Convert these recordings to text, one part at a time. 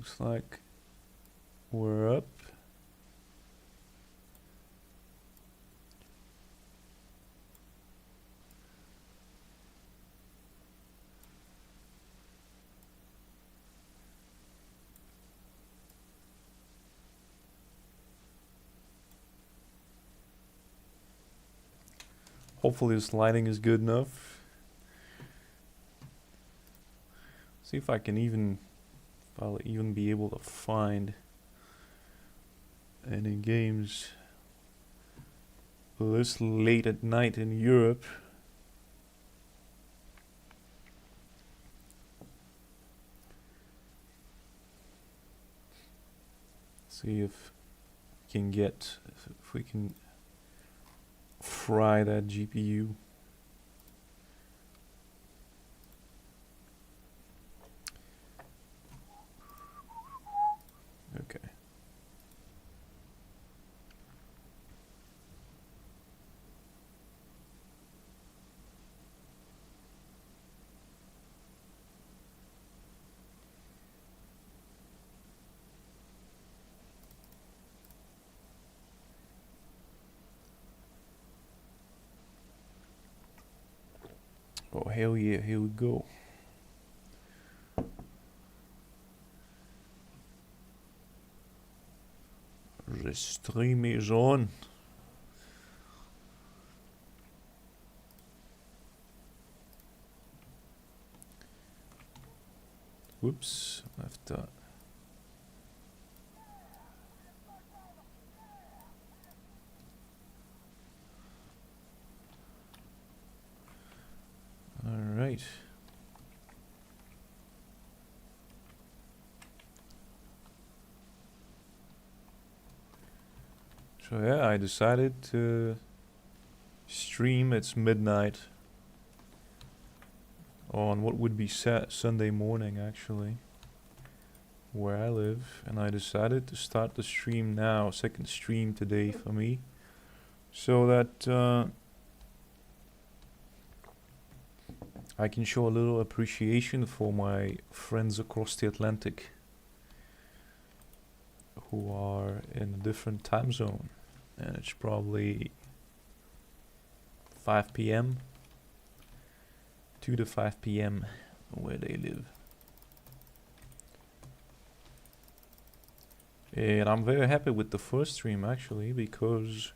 Looks like we're up. Hopefully this lighting is good enough. See if I can I'll even be able to find any games this late at night in Europe. See if we can fry that GPU. Okay. Oh hell yeah, here we go. The stream is on. Whoops, left that. Alright. So yeah, I decided to stream. It's midnight on what would be Sunday morning actually, where I live, and I decided to start the stream now, second stream today for me, so that I can show a little appreciation for my friends across the Atlantic who are in a different time zone, and it's probably 5 p.m. 2 to 5 p.m. where they live. And I'm very happy with the first stream actually, because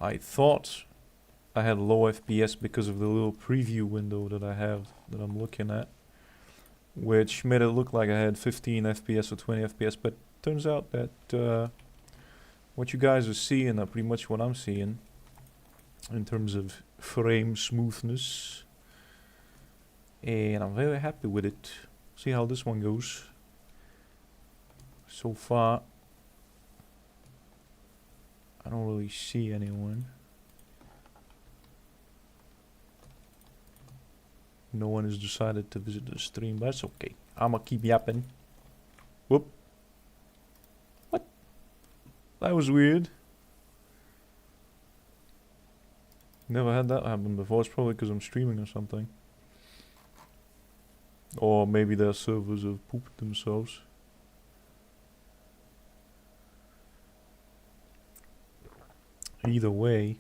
I thought I had low FPS because of the little preview window that I have, that I'm looking at, which made it look like I had 15 FPS or 20 FPS, but turns out that what you guys are seeing are pretty much what I'm seeing in terms of frame smoothness, and I'm very happy with it. See how this one goes. So far I don't really see anyone. No one has decided to visit the stream, but that's okay. I'ma keep yapping. Whoop. What? That was weird. Never had that happen before. It's probably because I'm streaming or something. Or maybe their servers have pooped themselves. Either way.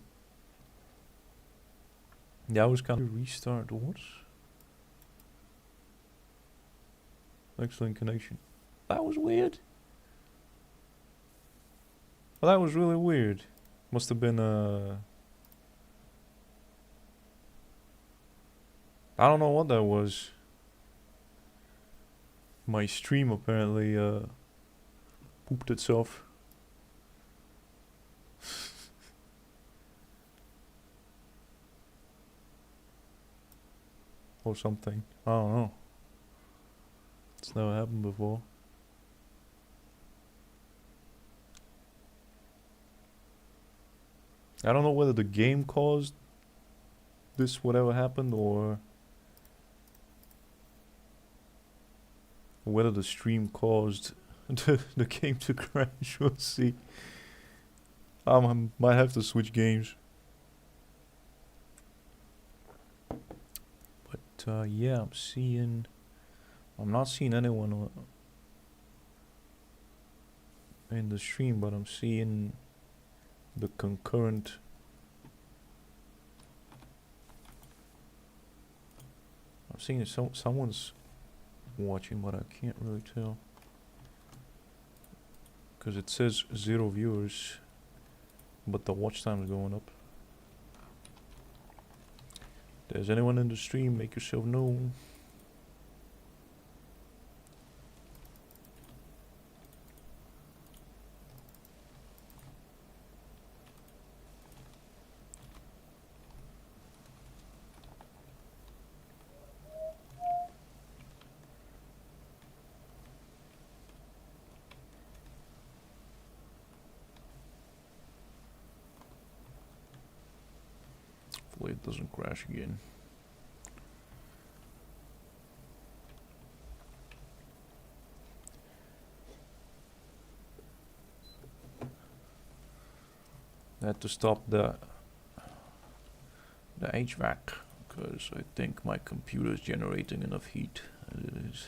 Yeah, I was kind of restart what? Excellent connection. That was weird. Well, that was really weird. Must have been I don't know what that was. My stream apparently pooped itself. Or something. I don't know. It's never happened before. I don't know whether the game caused this whatever happened, or whether the stream caused the game to crash. We'll see. I might have to switch games. But yeah, I'm not seeing anyone in the stream, but I'm seeing the concurrent. I'm seeing someone's watching, but I can't really tell because it says 0 viewers, but the watch time is going up. If there's anyone in the stream, make yourself known. Hopefully it doesn't crash again. I had to stop the HVAC because I think my computer is generating enough heat as it is.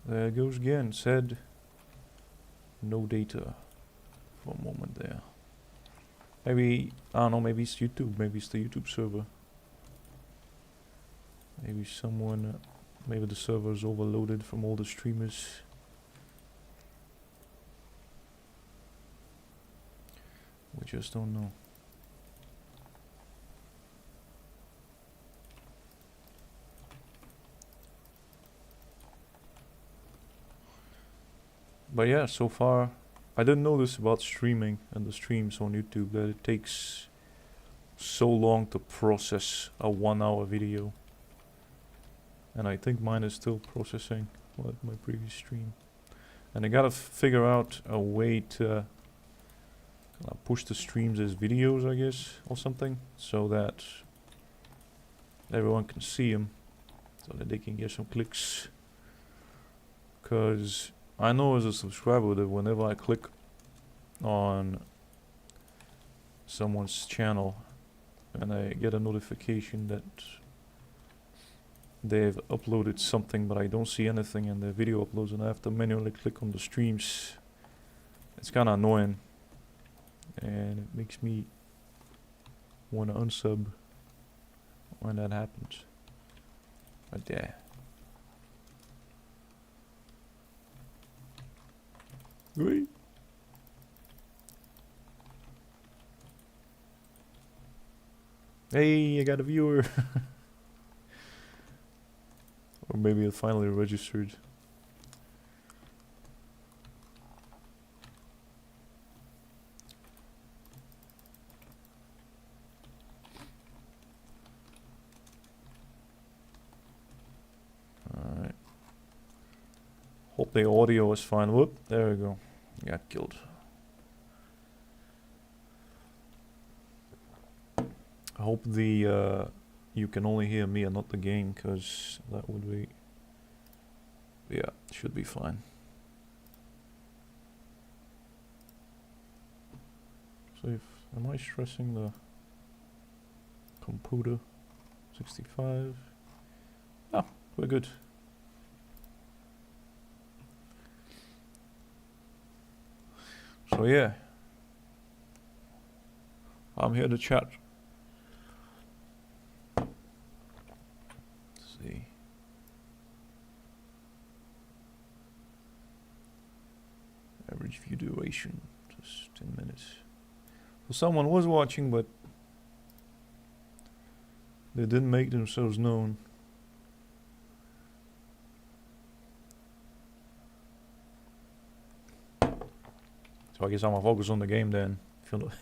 There it goes again, said no data for a moment there. Maybe, I don't know, maybe it's YouTube, maybe it's the YouTube server. Maybe someone, maybe the server is overloaded from all the streamers. We just don't know. But yeah, so far, I didn't know this about streaming and the streams on YouTube, that it takes so long to process a 1-hour video. And I think mine is still processing my previous stream. And I gotta figure out a way to push the streams as videos, I guess, or something, so that everyone can see them, so that they can get some clicks. Cause I know as a subscriber that whenever I click on someone's channel and I get a notification that they've uploaded something but I don't see anything and the video uploads and I have to manually click on the streams, it's kinda annoying and it makes me wanna unsub when that happens. But yeah. Great. Hey, I got a viewer. Or maybe it finally registered. Alright. Hope the audio is fine. Whoop, there we go. Got killed. I hope the you can only hear me and not the game, because that would be, yeah, should be fine. So if, am I stressing the computer? 65. Ah, we're good. So yeah, I'm here to chat. Let's see. Average view duration, just 10 minutes. So someone was watching, but they didn't make themselves known. So I guess I'm gonna focus on the game then. If you're not,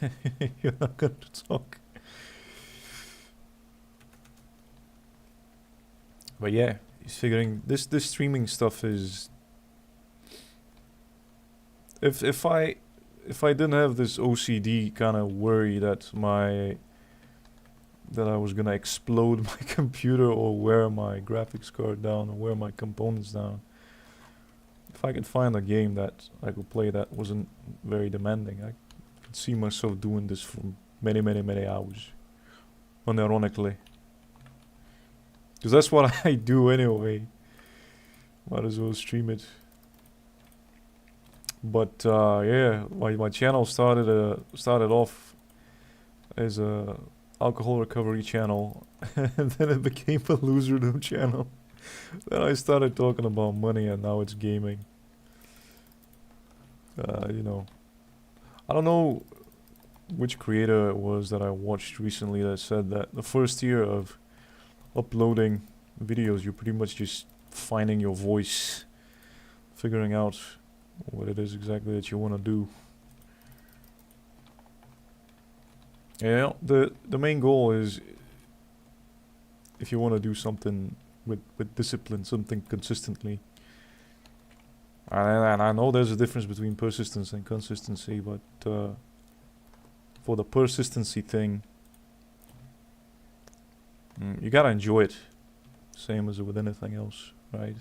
you're not going to talk. But yeah, he's figuring this streaming stuff is. If I didn't have this OCD kind of worry that I was gonna explode my computer or wear my graphics card down or wear my components down. if I could find a game that I could play that wasn't very demanding, I could see myself doing this for many, many, many hours. Unironically. Because that's what I do anyway. Might as well stream it. But yeah, my channel started off as a alcohol recovery channel, and then it became a loserdom channel. Then I started talking about money, and now it's gaming. You know, I don't know which creator it was that I watched recently that said that the first year of uploading videos, you're pretty much just finding your voice, figuring out what it is exactly that you want to do. Yeah, the main goal is, if you want to do something with discipline, something consistently. And I know there's a difference between persistence and consistency, but for the persistency thing, you gotta enjoy it, same as with anything else, right?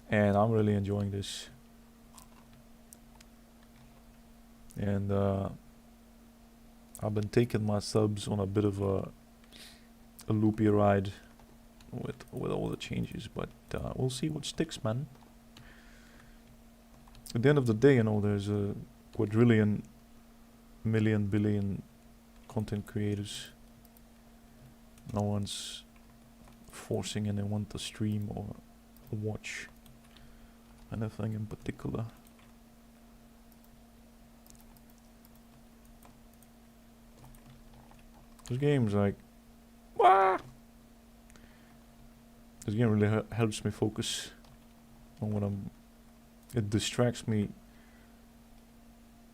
And I'm really enjoying this. And I've been taking my subs on a bit of a loopy ride with all the changes, but we'll see what sticks, man. At the end of the day, you know, there's a quadrillion, million, billion content creators. No one's forcing anyone to stream or watch anything in particular. This game's like, wah! This game really helps me focus on what I'm. It distracts me.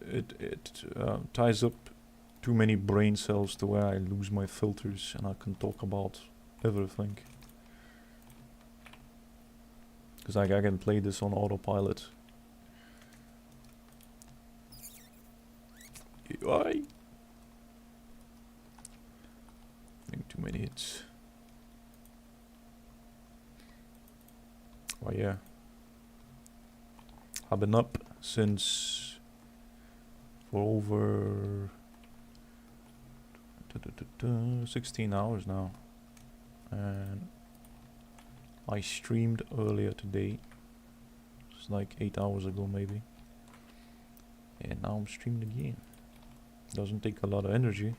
It ties up too many brain cells to where I lose my filters and I can talk about everything. Because I can play this on autopilot. Why? Too many hits. Oh yeah. I've been up since for over 16 hours now, and I streamed earlier today. It's like 8 hours ago maybe, and now I'm streaming again. Doesn't take a lot of energy.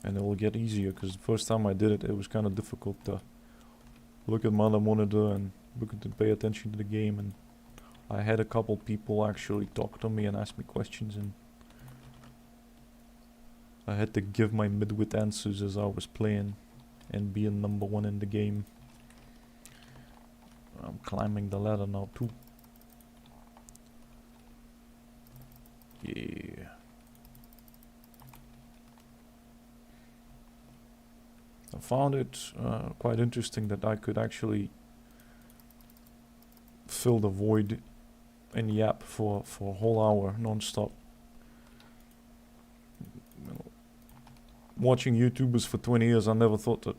And it will get easier, because the first time I did it, it was kind of difficult to look at my other monitor and look to pay attention to the game. And I had a couple people actually talk to me and ask me questions, and I had to give my mid-wit answers as I was playing and being number one in the game. I'm climbing the ladder now too. Yeah. I found it quite interesting that I could actually fill the void in the app for a whole hour non-stop. Watching YouTubers for 20 years, I never thought that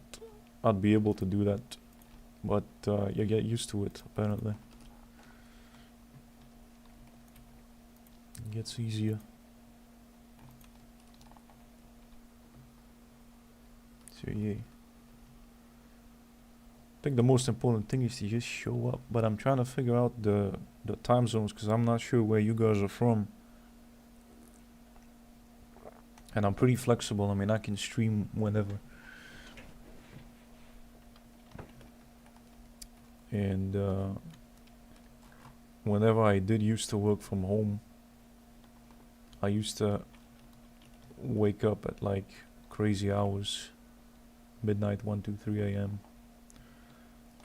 I'd be able to do that, but you get used to it apparently. It gets easier. So yeah, I think the most important thing is to just show up, but I'm trying to figure out the time zones, because I'm not sure where you guys are from. And I'm pretty flexible. I mean, I can stream whenever. And whenever I did used to work from home, I used to wake up at like crazy hours, midnight, 1, 2, 3 a.m.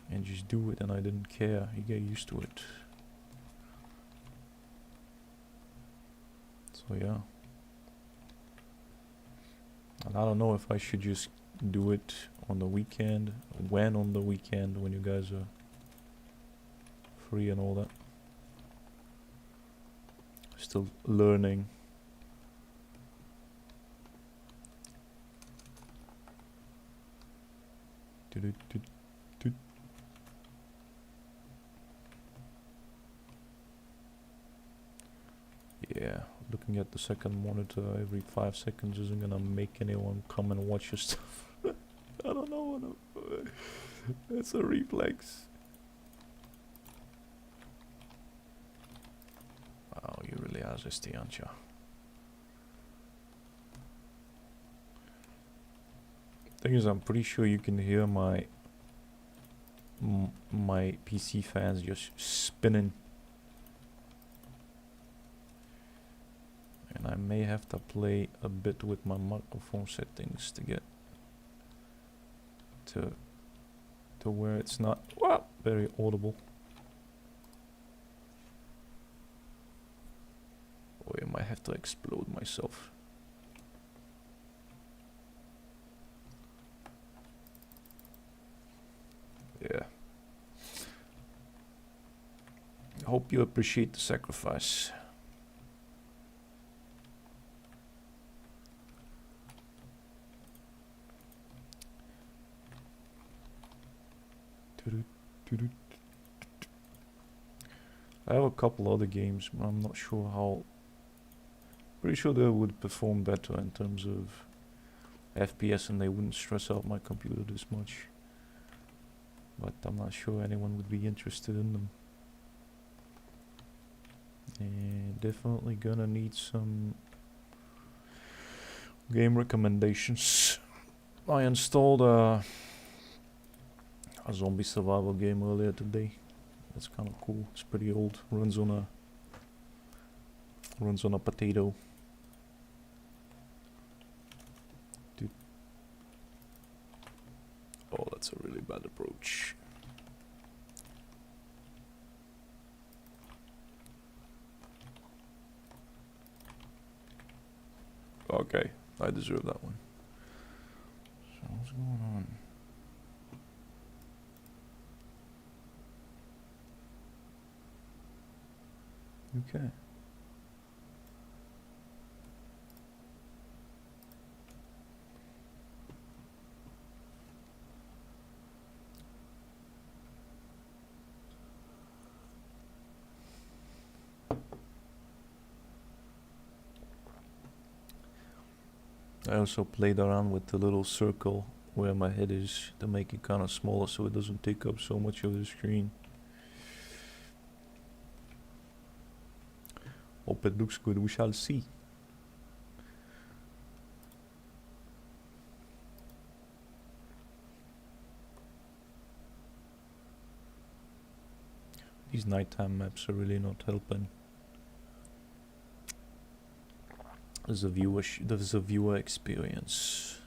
and just do it, and I didn't care. You get used to it. So yeah. And I don't know if I should just do it on the weekend, when on the weekend, when you guys are free and all that. Still learning Yeah, looking at the second monitor every 5 seconds isn't gonna make anyone come and watch your stuff. I don't know what it's a reflex. Oh, you really are zesty, aren't you? Thing is, I'm pretty sure you can hear my PC fans just spinning. And I may have to play a bit with my microphone settings to get to where it's not very audible. Or I might have to explode myself. Yeah. I hope you appreciate the sacrifice. I have a couple other games, but I'm not sure how. Pretty sure they would perform better in terms of FPS and they wouldn't stress out my computer this much. But I'm not sure anyone would be interested in them. And definitely gonna need some game recommendations. I installed a zombie survival game earlier today. That's kind of cool. It's pretty old. Runs on a potato. Dude. Oh, that's a really bad approach. Okay, I deserve that one. So what's going on? Okay. I also played around with the little circle where my head is to make it kind of smaller so it doesn't take up so much of the screen. Hope it looks good, we shall see. These nighttime maps are really not helping. There's a viewer experience.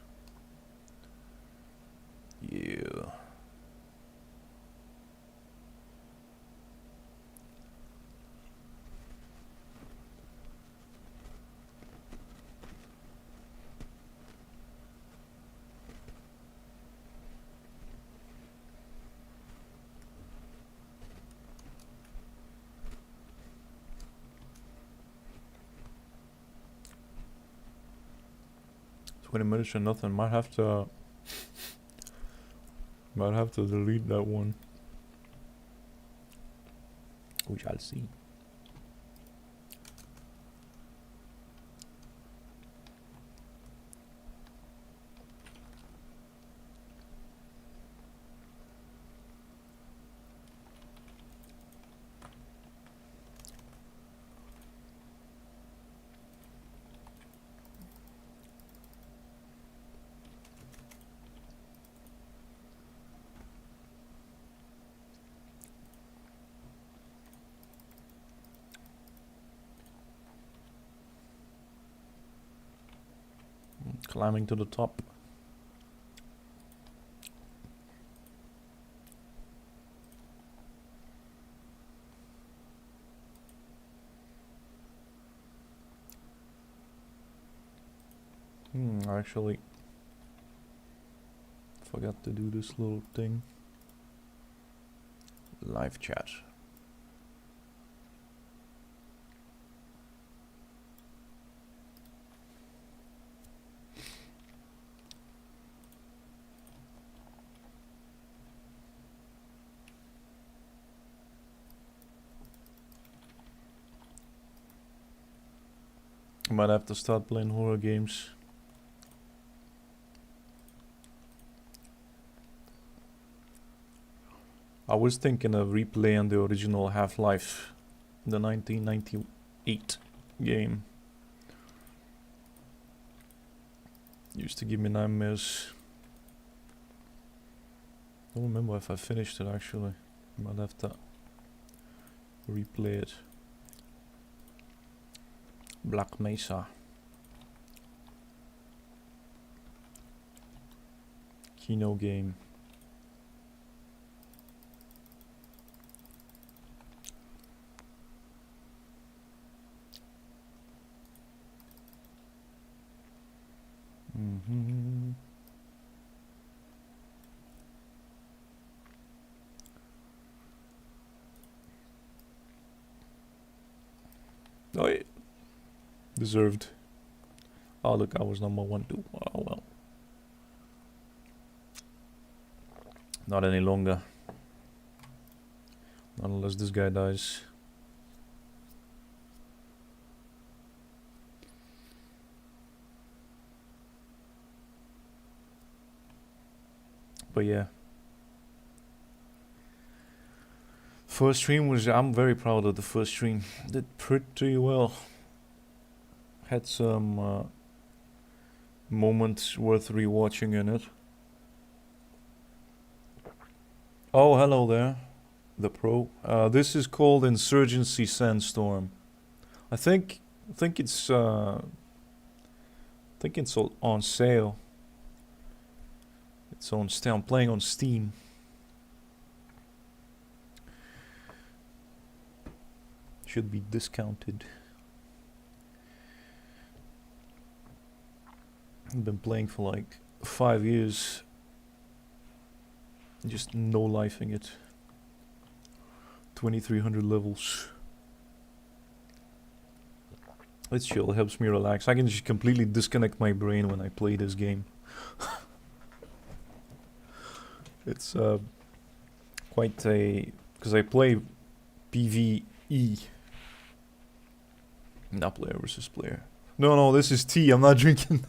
Yeah. When I mention nothing, might have to delete that one. We shall see. Climbing to the top. I actually forgot to do this little thing. Live chat. I might have to start playing horror games. I was thinking of replaying the original Half-Life, the 1998 game. Used to give me nightmares. Don't remember if I finished it actually. Might have to replay it. Black Mesa. Kino game. Oh, yeah. Deserved. Oh, look, I was number 1 too. Oh, well. Not any longer. Not unless this guy dies. But yeah. First stream was, I'm very proud of the first stream. Did pretty well. Had some moments worth rewatching in it. Oh, hello there, the pro. This is called Insurgency Sandstorm. I think it's on sale. It's on Steam. I'm playing on Steam. Should be discounted. I've been playing for like 5 years. Just no-lifing it. 2300 levels. It's chill, it helps me relax. I can just completely disconnect my brain when I play this game. It's quite a... because I play PvE. Not player versus player. No, this is tea, I'm not drinking.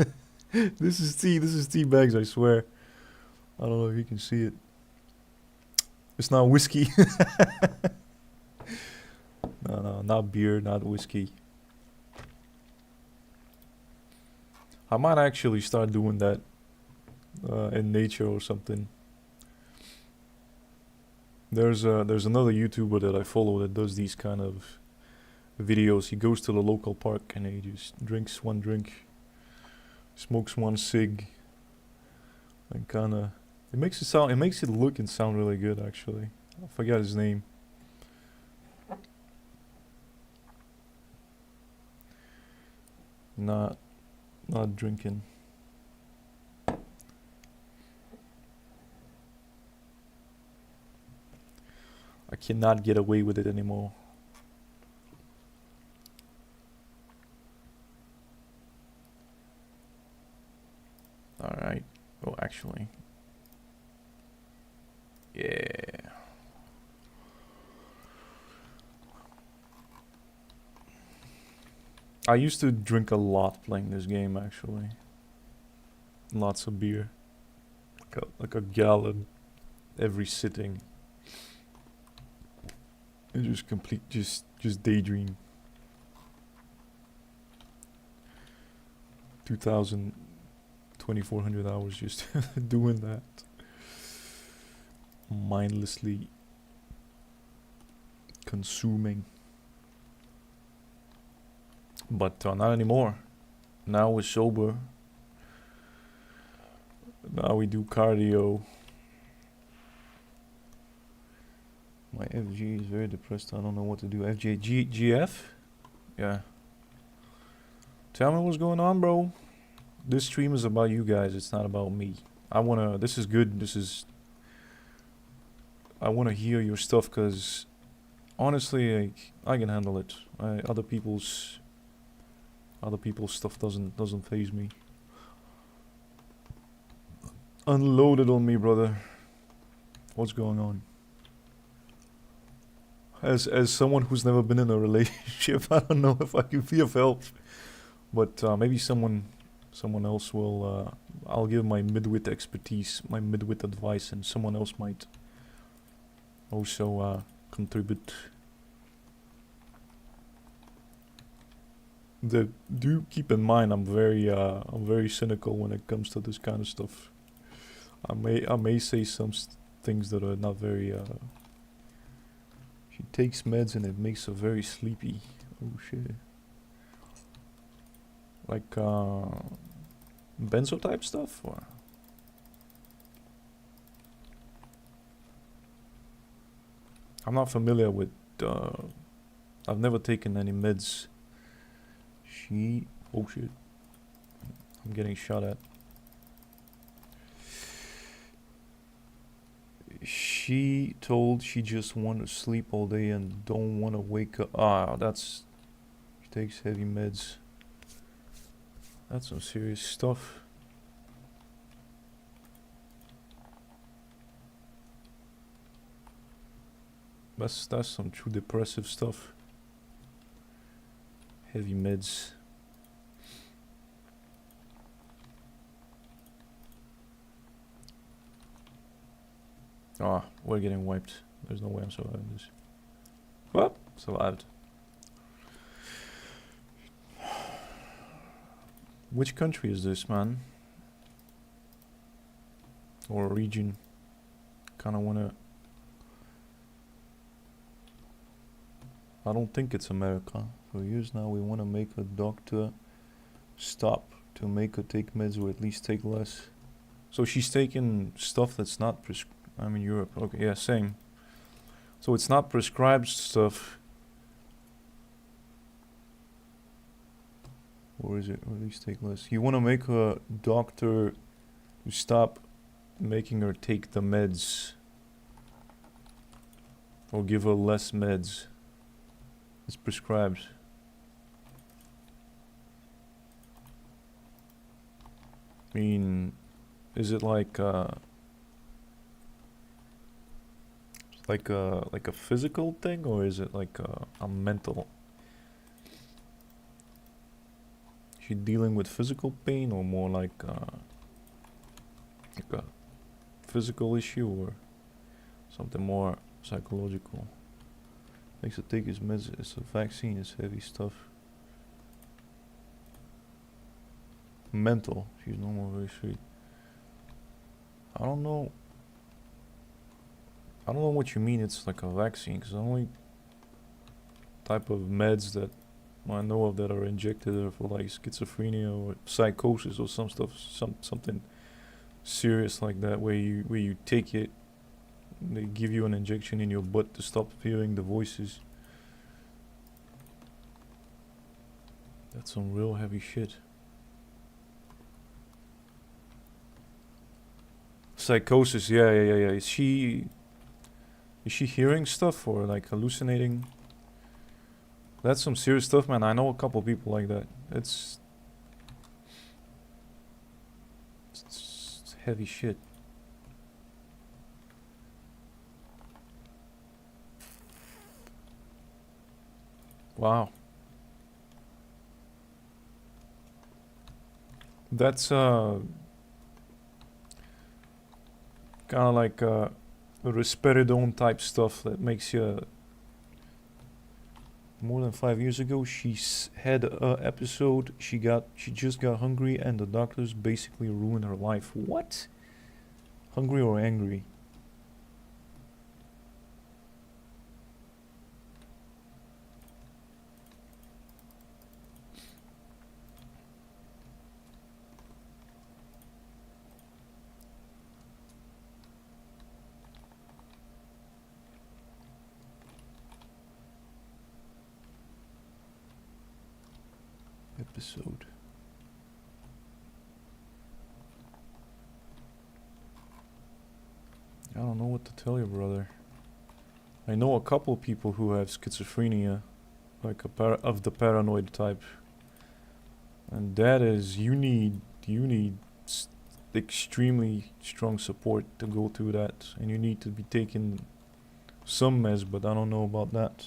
This is tea bags, I swear. I don't know if you can see it. It's not whiskey. No, not beer, not whiskey. I might actually start doing that in nature or something. There's another YouTuber that I follow that does these kind of videos. He goes to the local park and he just drinks one drink, smokes one cig, and kinda it makes it look and sound really good actually. I forgot his name. Not drinking. I cannot get away with it anymore. Alright. Oh, actually. Yeah. I used to drink a lot playing this game, actually. Lots of beer. Like a gallon every sitting. And just daydream. 2,400 hours just doing that. Mindlessly consuming. But not anymore. Now we're sober. Now we do cardio. My FG is very depressed. I don't know what to do. GF? Yeah. Tell me what's going on, bro. This stream is about you guys. It's not about me. This is good. I wanna hear your stuff because honestly, like, I can handle it. Other people's stuff doesn't faze me. Unload it on me, brother. What's going on? As someone who's never been in a relationship, I don't know if I can be of help. But maybe someone else will. I'll give my midwit expertise, my midwit advice, and someone else might also contribute. Do keep in mind, I'm very cynical when it comes to this kind of stuff. I may say some things that are not very. She takes meds and it makes her very sleepy. Oh shit. Like benzo type stuff, or I'm not familiar with. I've never taken any meds. Oh shit. I'm getting shot at. She told she just want to sleep all day and don't want to wake up. Ah, that's. She takes heavy meds. That's some serious stuff. That's some true depressive stuff. Heavy meds. Ah, we're getting wiped. There's no way I'm surviving this. Well, survived. Which country is this, man? Or region? Kinda wanna... I don't think it's America. For years now we wanna make a doctor stop to make her take meds or at least take less. So she's taking stuff that's not prescribed. I'm in Europe. Okay, yeah, same. So it's not prescribed stuff. Or is it? Or at least take less. You want to make a doctor to stop making her take the meds. Or give her less meds. It's prescribed. I mean, is it like like a physical thing, or is it like a mental? Is she dealing with physical pain, or more like a physical issue, or something more psychological? Makes her take his meds. It's a vaccine. It's heavy stuff. Mental. She's no more very sweet. I don't know what you mean it's like a vaccine, because the only type of meds that I know of that are injected are for like schizophrenia or psychosis or some stuff, something serious like that, where you take it, they give you an injection in your butt to stop hearing the voices. That's some real heavy shit. Psychosis, yeah. Is she hearing stuff or like hallucinating? That's some serious stuff, man. I know a couple people like that. It's heavy shit. Wow. That's kind of like risperidone type stuff that makes you. More than 5 years ago, she had a episode. She just got hungry, and the doctors basically ruined her life. What? Hungry or angry? Episode. I don't know what to tell you, brother. I know a couple people who have schizophrenia, like of the paranoid type, and that is you need extremely strong support to go through that, and you need to be taking some meds, but I don't know about that.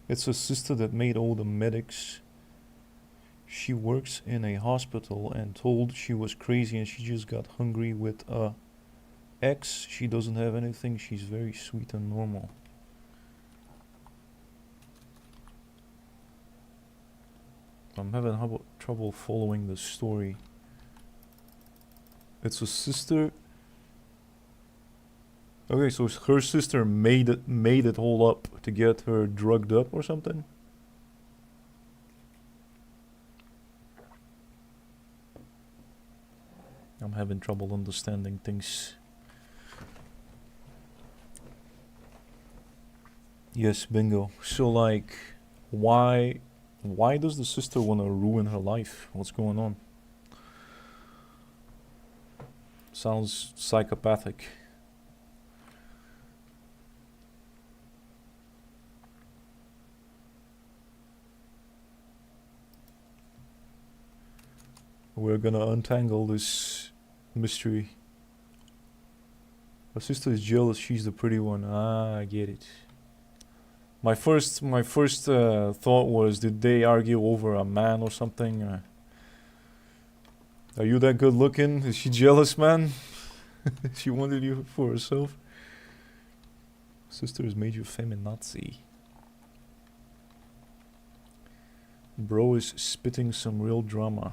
It's a sister that made all the medics. She works in a hospital and told she was crazy and she just got hungry with a ex. She doesn't have anything. She's very sweet and normal. I'm having trouble following the story. It's a sister. Okay, so her sister made it all up to get her drugged up or something. I'm having trouble understanding things. Yes, bingo. So like, why does the sister want to ruin her life? What's going on? Sounds psychopathic. We're gonna untangle this mystery. Her sister is jealous. She's the pretty one. Ah, I get it. My first thought was, did they argue over a man or something? Are you that good looking? Is she jealous, man? She wanted you for herself. Sister has made you feminazi. Bro is spitting some real drama.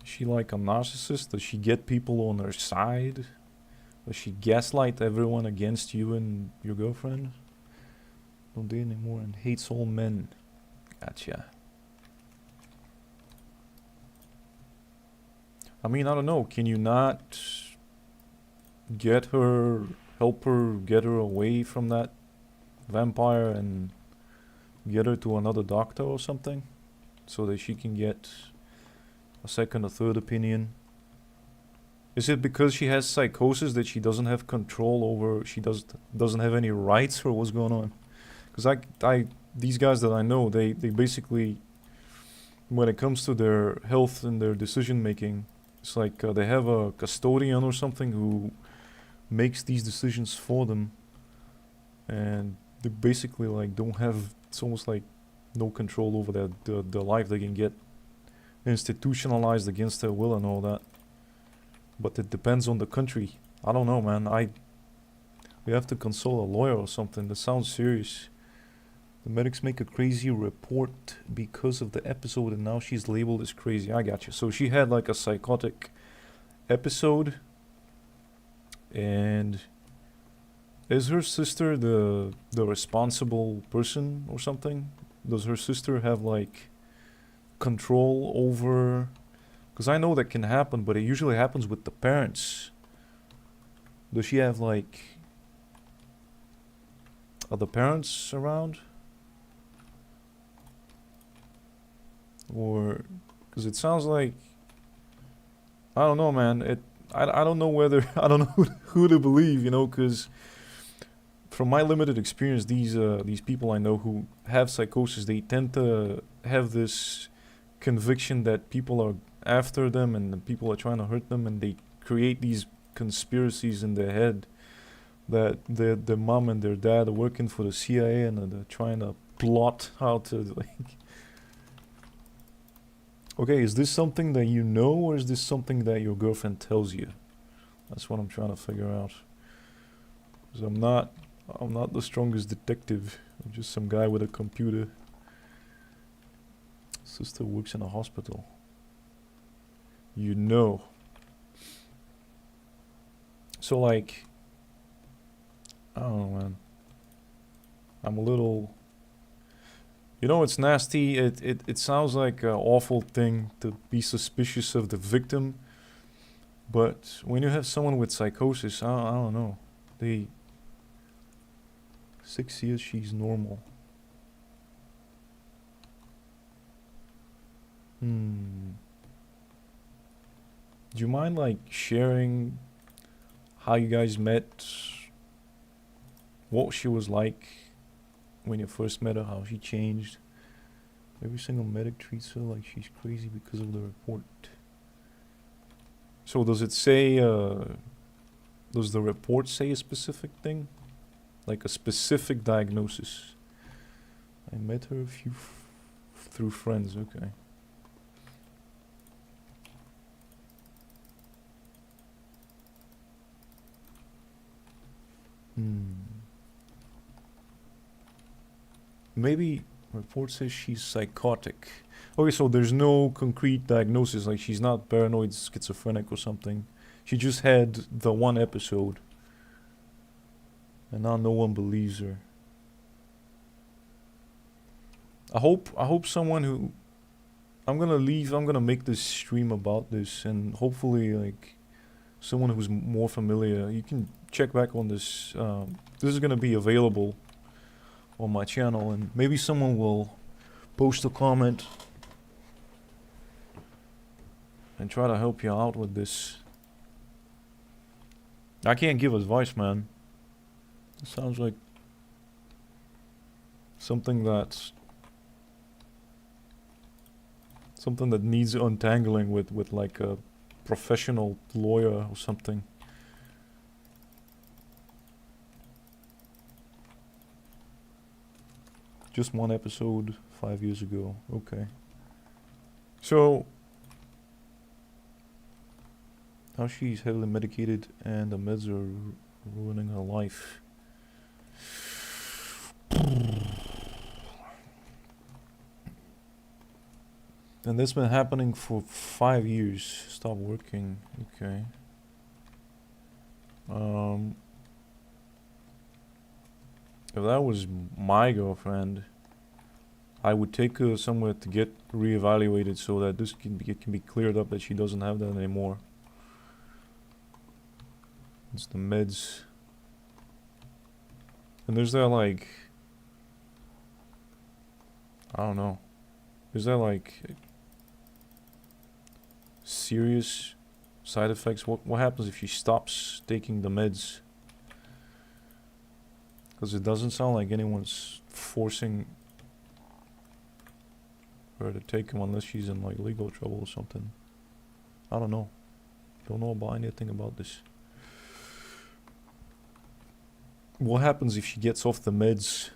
Is she like a narcissist? Does she get people on her side? Does she gaslight everyone against you and your girlfriend? Don't date anymore and hates all men. Gotcha. I mean, I don't know. Can you not help her get her away from that vampire and get her to another doctor or something? So that she can get a second or third opinion? Is it because she has psychosis that she doesn't have control over, she doesn't have any rights, or what's going on? Because these guys that I know, they basically, when it comes to their health and their decision making, it's like they have a custodian or something who makes these decisions for them, and they basically like don't have, it's almost like no control over their life. They can get institutionalized against their will and all that. But it depends on the country. I don't know, man. We have to consult a lawyer or something. That sounds serious. The medics make a crazy report because of the episode and now she's labeled as crazy. I got you. So she had like a psychotic episode. And is her sister the responsible person or something? Does her sister have like control over? Because I know that can happen, but it usually happens with the parents. Does she have like, are the parents around? Or, because it sounds like, I don't know, man. I don't know whether, I don't know who to believe, you know, because from my limited experience, these people I know who have psychosis, they tend to have this conviction that people are after them and people are trying to hurt them, and they create these conspiracies in their head that their mom and their dad are working for the CIA and they're trying to plot how to like. Okay, is this something that you know, or is this something that your girlfriend tells you? That's what I'm trying to figure out. Because I'm not the strongest detective. I'm just some guy with a computer. Sister works in a hospital. You know. So like, I don't know, man. I'm a little, you know, it's nasty. It sounds like an awful thing to be suspicious of the victim, but when you have someone with psychosis, I don't know. 6 years she's normal. Do you mind like sharing how you guys met? What she was like when you first met her, how she changed? Every single medic treats her like she's crazy because of the report. So does it say, does the report say a specific thing? Like a specific diagnosis? I met her through friends, okay. Maybe report says she's psychotic. Okay, so there's no concrete diagnosis, like she's not paranoid schizophrenic or something. She just had the one episode. And now no one believes her. I hope someone who... I'm gonna make this stream about this, and hopefully, like, someone who's more familiar, you can check back on this. This is gonna be available on my channel, and maybe someone will post a comment and try to help you out with this. I can't give advice, man. It sounds like something that needs untangling with like a professional lawyer or something. Just one episode 5 years ago. Okay. So now she's heavily medicated and the meds are ruining her life. And that's been happening for 5 years. Stop working. Okay. If that was my girlfriend, I would take her somewhere to get reevaluated so that this can be cleared up, that she doesn't have that anymore. It's the meds. And there's that, like, I don't know. Is that like serious side effects? What happens if she stops taking the meds? Because it doesn't sound like anyone's forcing her to take them unless she's in like legal trouble or something. I don't know. Don't know about anything about this. What happens if she gets off the meds?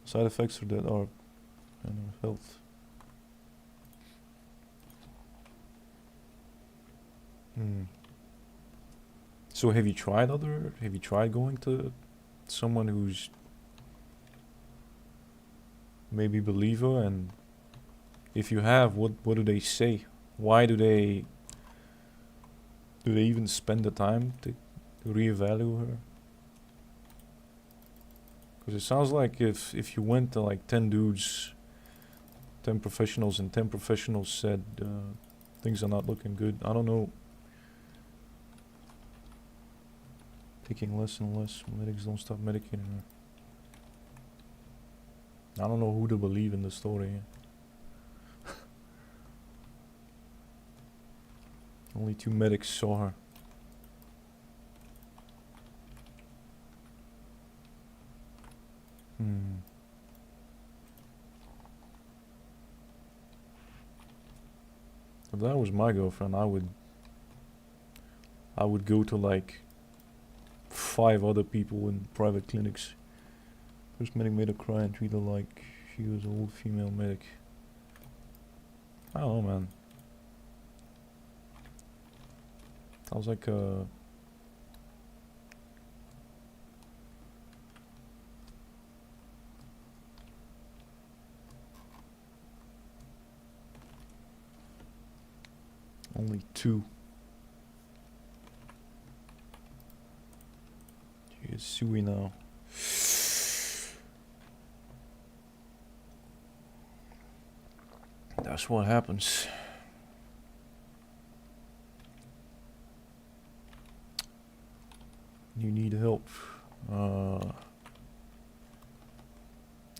Side effects are that are health. So have you tried going to someone who's maybe believer? And if you have, what do they say? Why do they even spend the time to reevaluate her? Because it sounds like if you went to like 10 dudes, 10 professionals, and 10 professionals said things are not looking good, I don't know. Taking less and less, medics don't stop medicating her. I don't know who to believe in the story. Only 2 medics saw her. If that was my girlfriend, I would go to like 5 other people in private clinics. First medic made her cry and treat her like she was an old female medic. I don't know, man. Sounds like only 2. She is suey now. That's what happens. You need help. I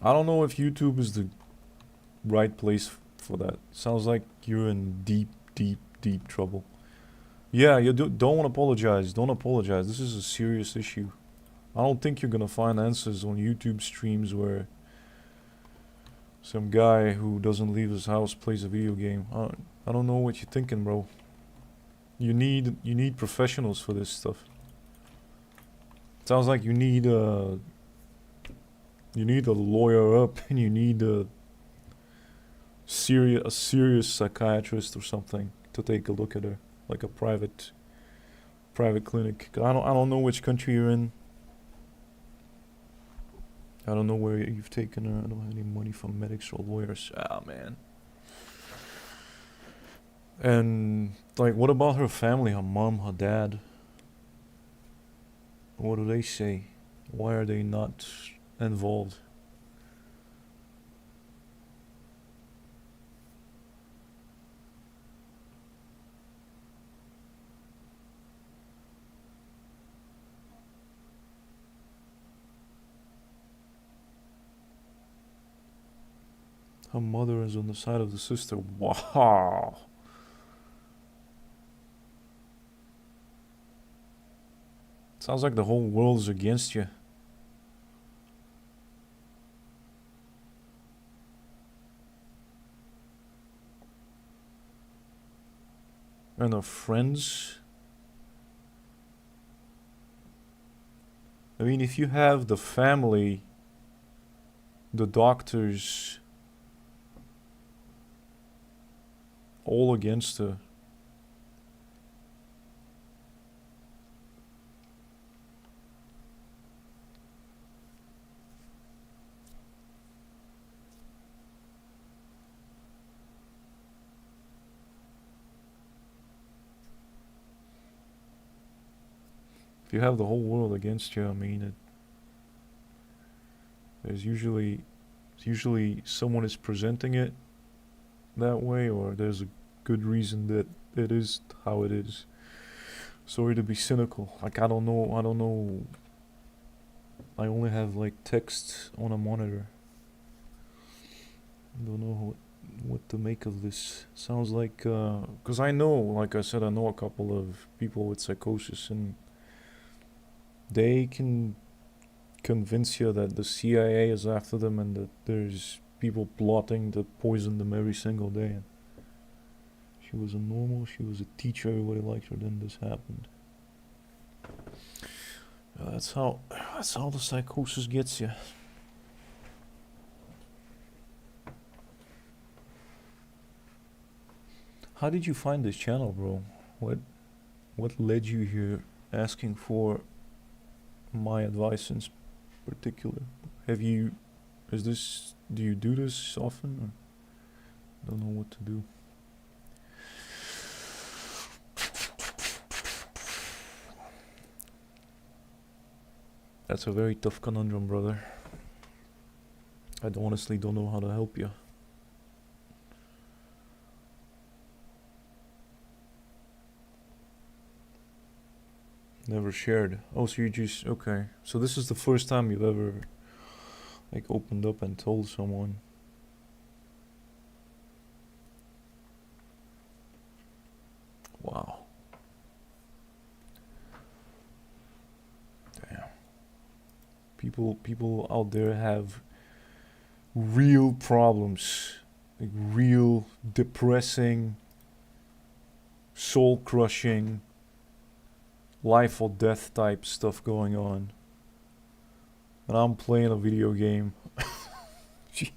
don't know if YouTube is the right place for that. Sounds like you're in deep trouble. Yeah, you don't apologize. Don't apologize. This is a serious issue. I don't think you're gonna find answers on YouTube streams where some guy who doesn't leave his house plays a video game. I don't know what you're thinking, bro. You need professionals for this stuff. Sounds like you need a lawyer up, and you need a serious psychiatrist or something to take a look at her, like a private clinic. I don't know which country you're in. I don't know where you've taken her. I don't have any money from medics or lawyers. Ah, man. And like, what about her family? Her mom, her dad? What do they say? Why are they not involved? Her mother is on the side of the sister. Wow. Sounds like the whole world is against you. And her friends. I mean, if you have the family, the doctors, all against her. If you have the whole world against you, I mean, there's usually someone is presenting it that way, or there's a good reason that it is how it is. Sorry to be cynical. Like, I don't know. I only have like text on a monitor. I don't know what to make of this. Sounds like, cause I know, like I said, I know a couple of people with psychosis, and they can convince you that the CIA is after them and that there's people plotting to poison them every single day. She was she was a teacher, everybody liked her, then this happened. That's how the psychosis gets you. How did you find this channel, bro? What led you here asking for my advice in particular? Do you do this often, or don't know what to do? That's a very tough conundrum, brother. I honestly don't know how to help you. Never shared. Oh, so you just, okay. So this is the first time you've ever, like, opened up and told someone. Wow. Damn. People out there have real problems, like real depressing, soul crushing, life or death type stuff going on, and I'm playing a video game. Jeez.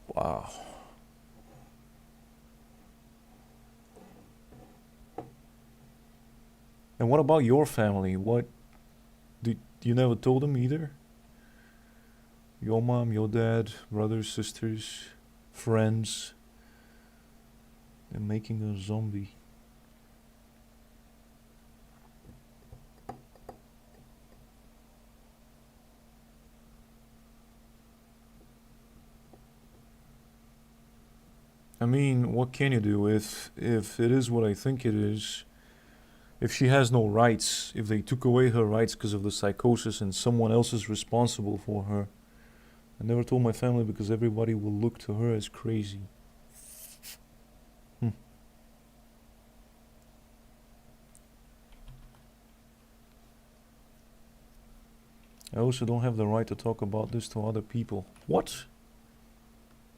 Wow. And what about your family? What did you never told them either? Your mom, your dad, brothers, sisters, friends, and making a zombie. I mean, what can you do if it is what I think it is? If she has no rights, if they took away her rights because of the psychosis and someone else is responsible for her. I never told my family because everybody will look to her as crazy. I also don't have the right to talk about this to other people. What?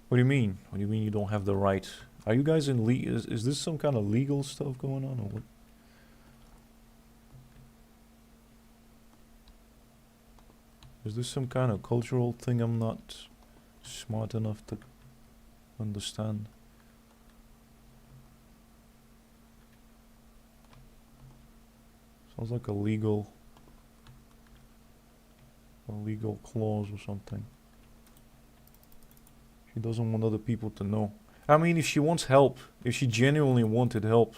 What do you mean? What do you mean you don't have the right? Are you guys in is this some kind of legal stuff going on or what? Is this some kind of cultural thing I'm not smart enough to understand? Sounds like a legal clause or something. She doesn't want other people to know. I mean, if she wants help, if she genuinely wanted help,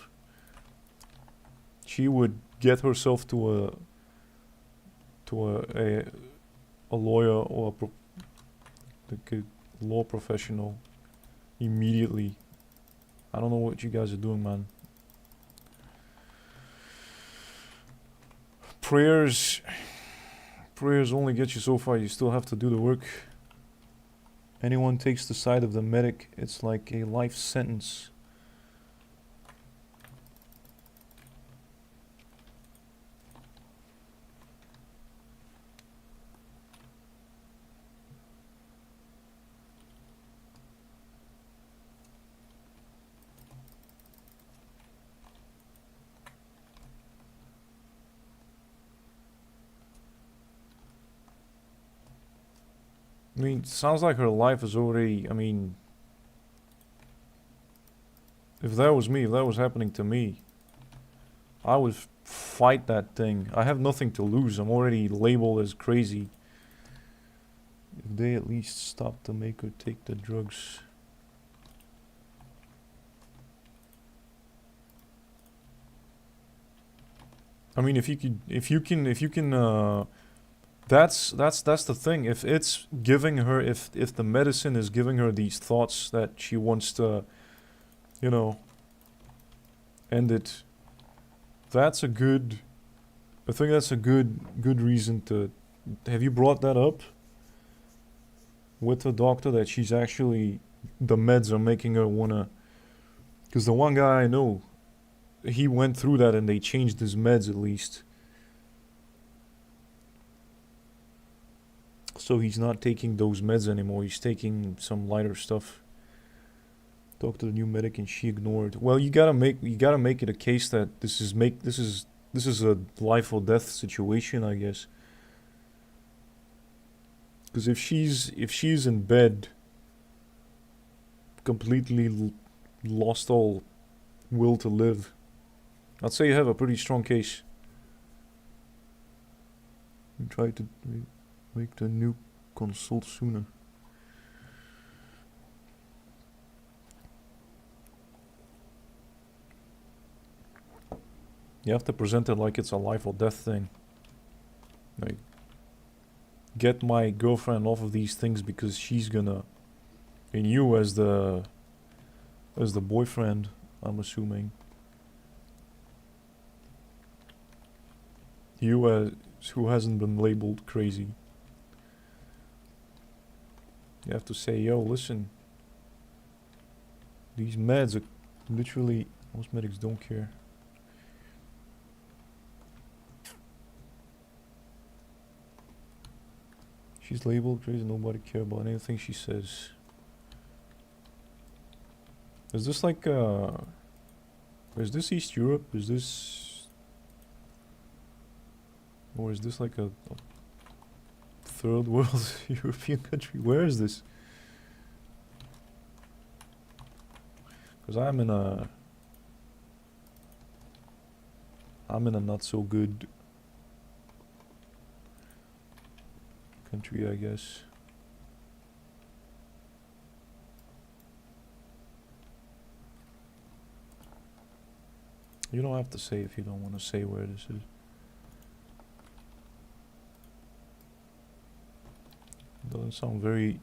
she would get herself to a lawyer or like a law professional immediately. I don't know what you guys are doing, man. Prayers only get you so far. You still have to do the work. Anyone takes the side of the medic, it's like a life sentence. I mean, sounds like her life is already, I mean, if that was me, if that was happening to me, I would fight that thing. I have nothing to lose. I'm already labeled as crazy. If they at least stop to make her take the drugs. I mean, if you can, that's the thing. If it's giving her, if the medicine is giving her these thoughts that she wants to, you know, end it, that's a good, I think that's a good reason to, have you brought that up with the doctor that she's actually, the meds are making her wanna, because the one guy I know, he went through that and they changed his meds at least. So he's not taking those meds anymore. He's taking some lighter stuff. Talked to the new medic and she ignored. Well, you gotta make it a case that this is a life or death situation, I guess. Because if she's in bed, completely lost all will to live, I'd say you have a pretty strong case. Try to make the new consult sooner. You have to present it like it's a life or death thing. Like, get my girlfriend off of these things because she's gonna, and you as the boyfriend, I'm assuming. You as who hasn't been labeled crazy. You have to say, yo, listen. These meds are literally, most medics don't care. She's labeled crazy, nobody cares about anything she says. Is this like, is this East Europe? Is this, or is this like a third world European country? Where is this? Because I'm in a not so good country, I guess. You don't have to say if you don't want to say where this is. Doesn't sound very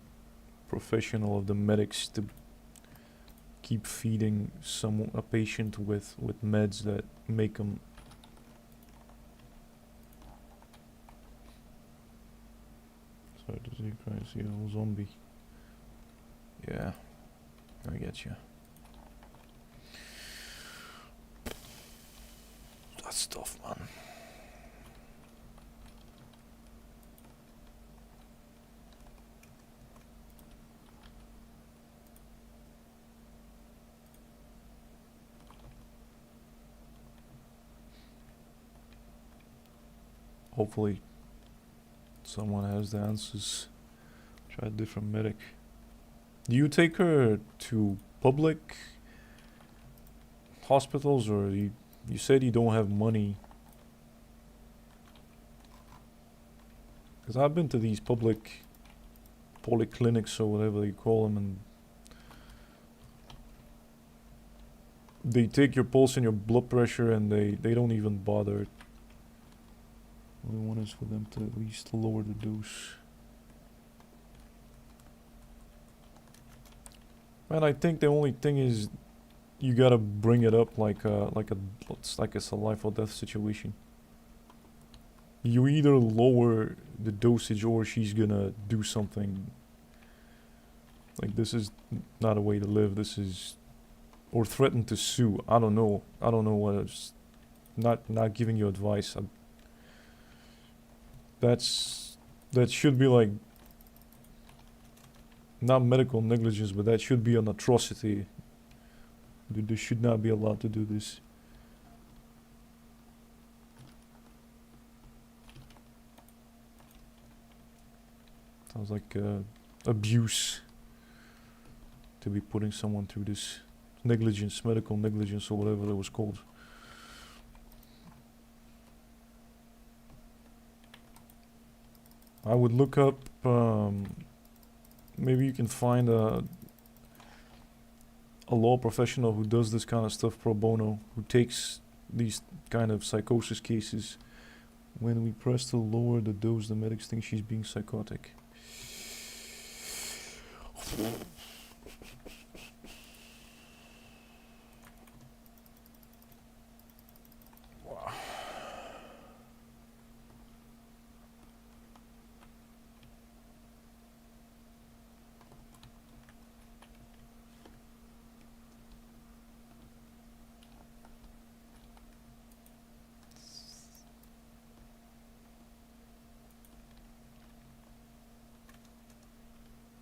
professional of the medics to keep feeding a patient with meds that make them. Sorry to see Christ, you know, zombie. Yeah, I get you. That's tough, man. Hopefully someone has the answers. Try a different medic. Do you take her to public hospitals, or you said you don't have money? Because I've been to these public polyclinics or whatever you call them, and they take your pulse and your blood pressure, and they don't even bother. Only one is for them to at least lower the dose. Man, I think the only thing is you gotta bring it up like it's a life or death situation. You either lower the dosage or she's gonna do something. Like, this is not a way to live. This is, or threaten to sue. I don't know. I don't know what it's. Not giving you advice. That should be like, not medical negligence, but that should be an atrocity. They should not be allowed to do this. Sounds like abuse to be putting someone through this negligence, medical negligence, or whatever it was called. I would look up, maybe you can find a law professional who does this kind of stuff pro bono, who takes these kind of psychosis cases. When we press to lower the dose, the medics think she's being psychotic.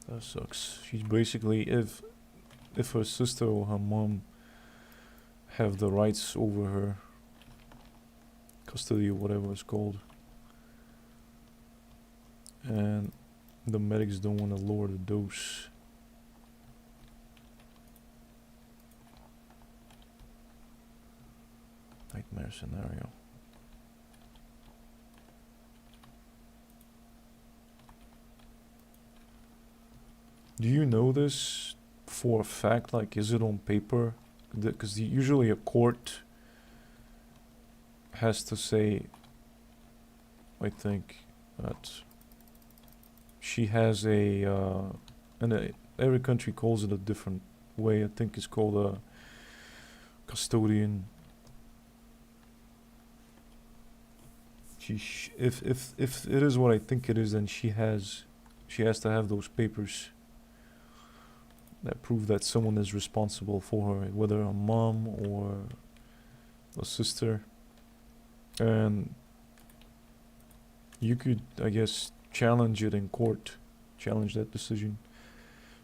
That sucks. She's basically, if her sister or her mom have the rights over her, custody or whatever it's called, and the medics don't want to lower the dose, nightmare scenario. Do you know this for a fact? Like, is it on paper? Because usually a court has to say, I think, that she has a, and every country calls it a different way. I think it's called a custodian. If it is what I think it is, then she has to have those papers that prove that someone is responsible for her, whether a mom or a sister. And you could, I guess, challenge it in court, challenge that decision.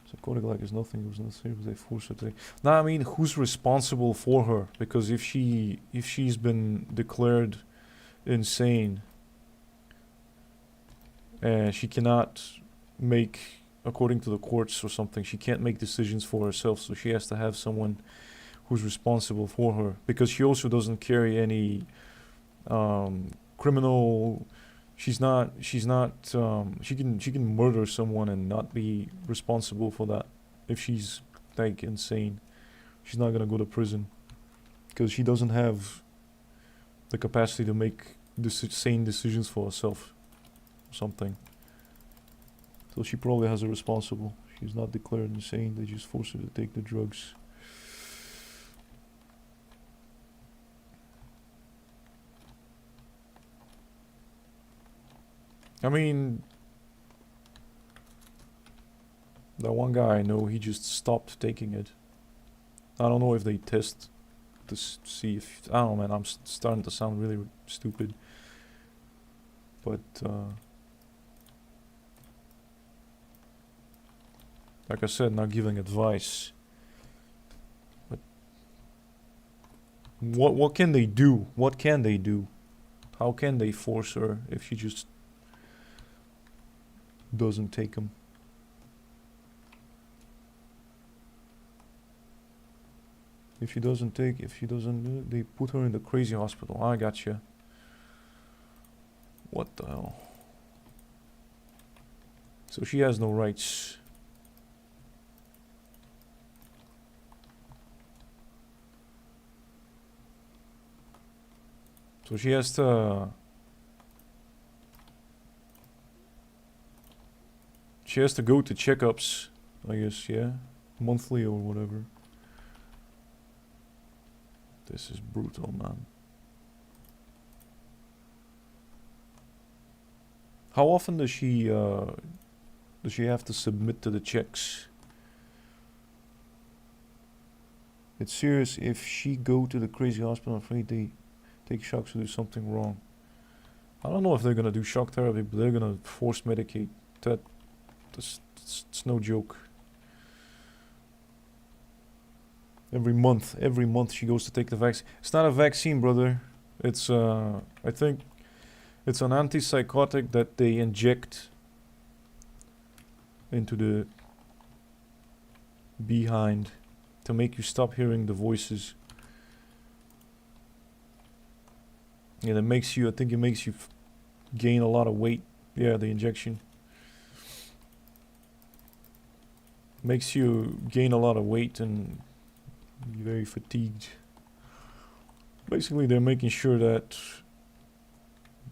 So coding like is nothing, it was necessary because they forced her to. Now, I mean, who's responsible for her? Because if she's been declared insane, and she cannot make, according to the courts or something, she can't make decisions for herself, so she has to have someone who's responsible for her, because she also doesn't carry any criminal. She can murder someone and not be responsible for that. If she's like insane, she's not gonna go to prison because she doesn't have the capacity to make sane decisions for herself or something. So she probably has a responsible. She's not declared insane, they just force her to take the drugs. I mean, that one guy I know, he just stopped taking it. I don't know if they test to see if, I don't know, man, I'm starting to sound really stupid. But, like I said, not giving advice. But what can they do? What can they do? how can they force her if she just doesn't take them? If she doesn't do it, they put her in the crazy hospital. I gotcha. What the hell? So she has no rights. So she has to go to checkups, I guess, yeah, monthly or whatever. This is brutal, man. How often does she have to submit to the checks? It's serious. If she go to the crazy hospital, I'm afraid they take shocks to do something wrong. I don't know if they're gonna do shock therapy, but they're gonna force medicate. It's no joke. Every month she goes to take the vaccine. It's not a vaccine, brother. It's I think it's an antipsychotic that they inject into the behind to make you stop hearing the voices. Yeah, that makes you, I think it makes you gain a lot of weight. Yeah, the injection makes you gain a lot of weight and be very fatigued. Basically, they're making sure that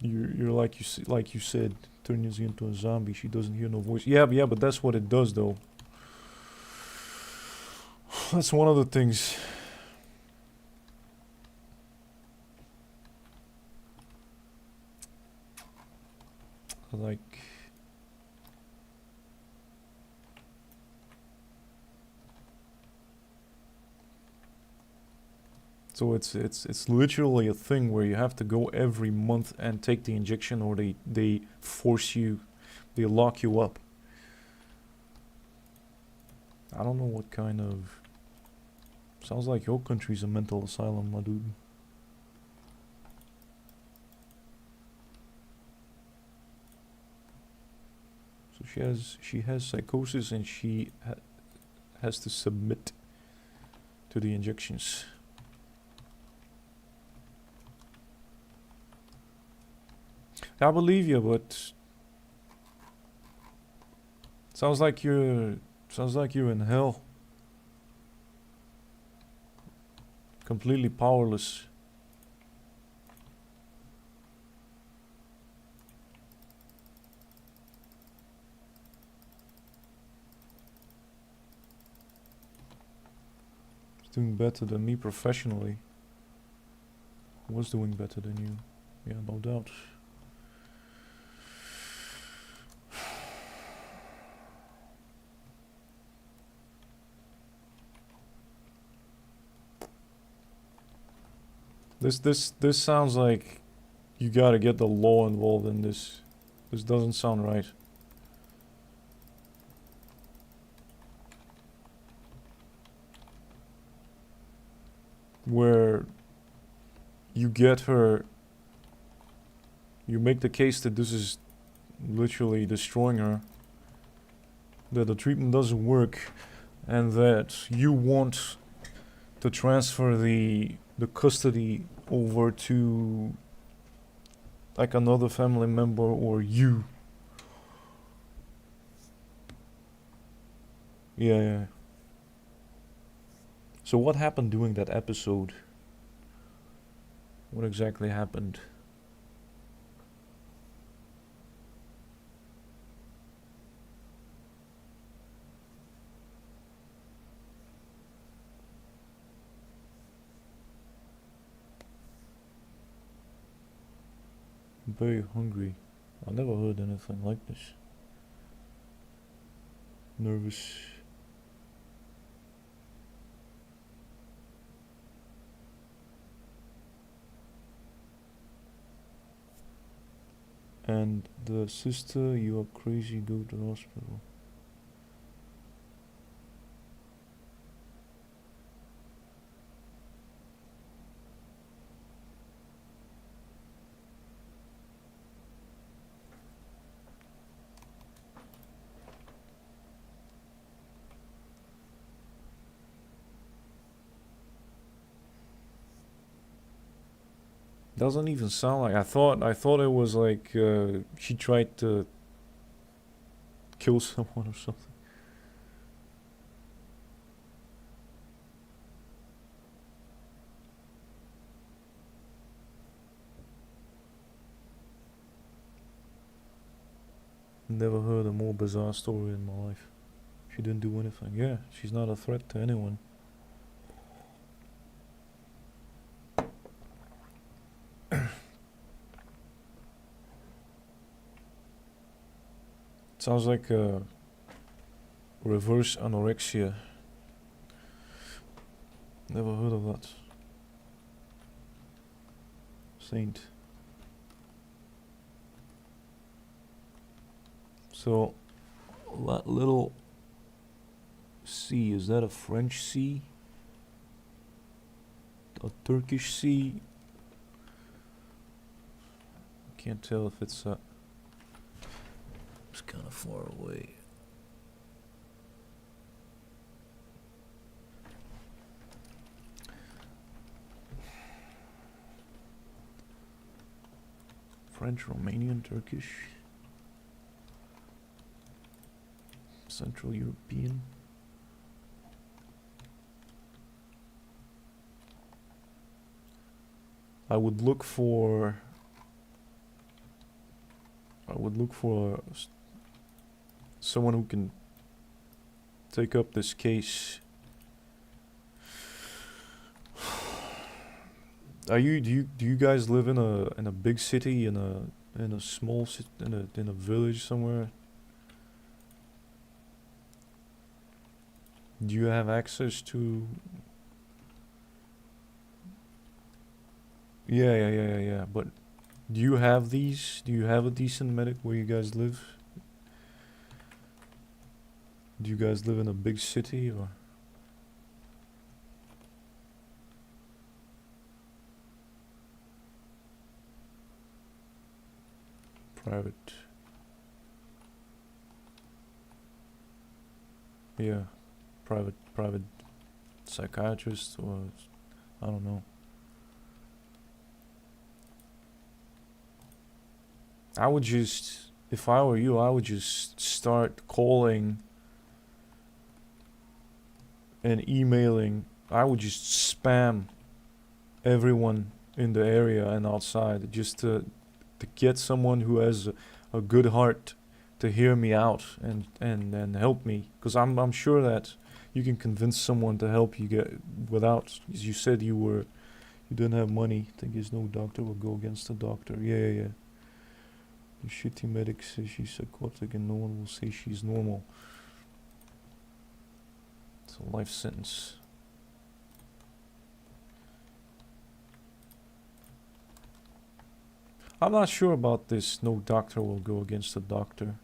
you're like you said, turns you into a zombie. She doesn't hear no voice. Yeah, but that's what it does, though. That's one of the things. Like, so it's literally a thing where you have to go every month and take the injection, or they force you, they lock you up. I don't know what kind of. Sounds like your country's a mental asylum, my dude. So she has psychosis, and she has to submit to the injections. I believe you, but sounds like you're in hell. Completely powerless. He's doing better than me professionally. Was doing better than you. Yeah, no doubt. This sounds like you gotta get the law involved in this. This doesn't sound right. Where you get her, you make the case that this is literally destroying her, that the treatment doesn't work, and that you want to transfer the custody over to like another family member or you. Yeah. So what happened during that episode? What exactly happened? I'm very hungry. I never heard anything like this. Nervous. And the sister, you are crazy, go to the hospital. Doesn't even sound like. I thought it was like she tried to kill someone or something. Never heard a more bizarre story in my life. She didn't do anything. Yeah, she's not a threat to anyone. Sounds like reverse anorexia. Never heard of that. Saint. So, that little C, is that a French C? A Turkish C? Can't tell if it's it's kind of far away. French, Romanian, Turkish, Central European. I would look for someone who can take up this case. Do you guys live in a big city, in a small in a village somewhere? Do you have access to? Yeah. But do you have these? Do you have a decent medic where you guys live? Do you guys live in a big city or? Private. Yeah, private psychiatrist, or I don't know. I would just, if I were you, I would just start calling and emailing. I would just spam everyone in the area and outside, just to get someone who has a good heart to hear me out and help me, because I'm sure that you can convince someone to help you get without, as you said, you didn't have money. I think there's no doctor will go against the doctor. Yeah. The shitty medic says she's psychotic and no one will say she's normal. It's a life sentence. I'm not sure about this. No doctor will go against a doctor.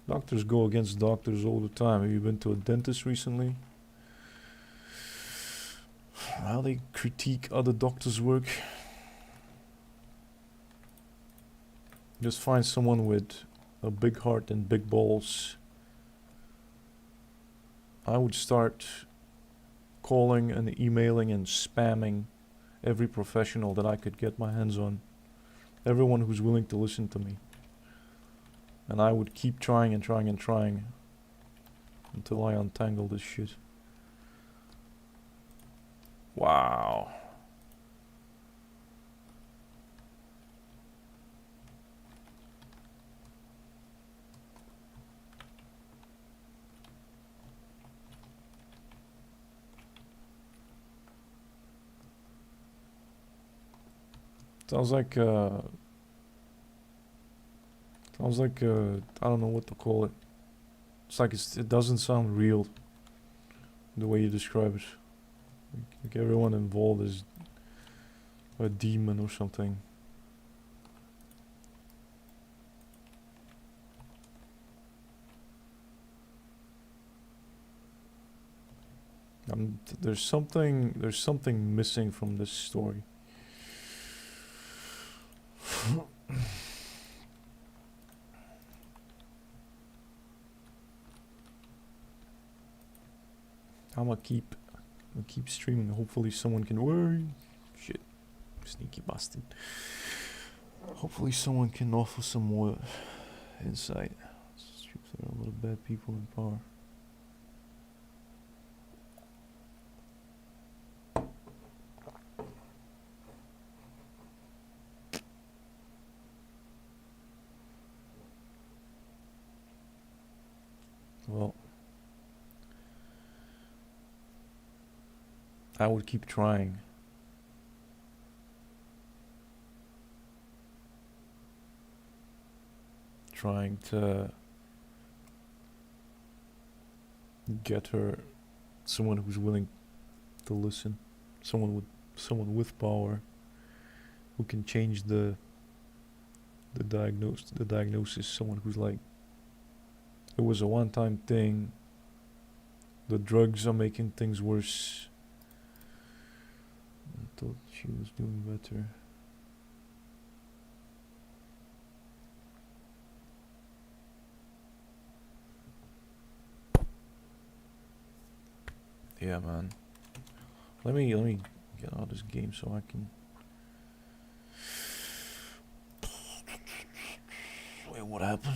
Doctors go against doctors all the time. Have you been to a dentist recently? How they critique other doctors' work. Just find someone with a big heart and big balls. I would start calling and emailing and spamming every professional that I could get my hands on. Everyone who's willing to listen to me. And I would keep trying and trying and trying until I untangle this shit. Wow. Sounds like I don't know what to call it. It's like it doesn't sound real, the way you describe it. Like everyone involved is a demon or something. There's something missing from this story. I'm gonna keep streaming. Hopefully someone can. Shit, Sneaky bastard. Hopefully someone can offer some more insight. There are a lot of bad people in power. Well, I would keep trying. Trying to get her someone who's willing to listen, someone with power who can change the diagnosis, someone who's like, it was a one-time thing, the drugs are making things worse. I thought she was doing better. Yeah, man. Let me get out of this game so I can. Wait, what happened?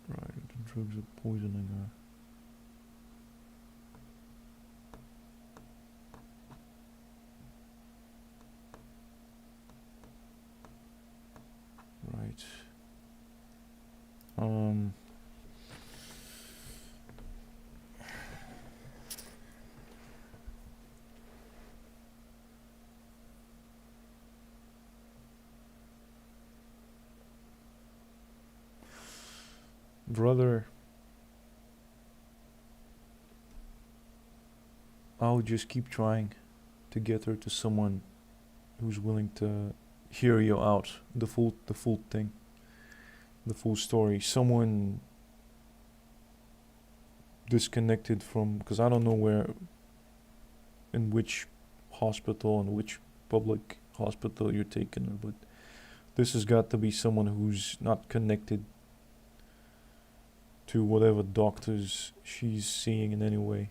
Right, the drugs are poisoning her. Right. Brother, I'll just keep trying to get her to someone who's willing to hear you out, the full thing, the full story. Someone disconnected from, because I don't know where, in which hospital, in which public hospital you're taking her, but this has got to be someone who's not connected to whatever doctors she's seeing in any way.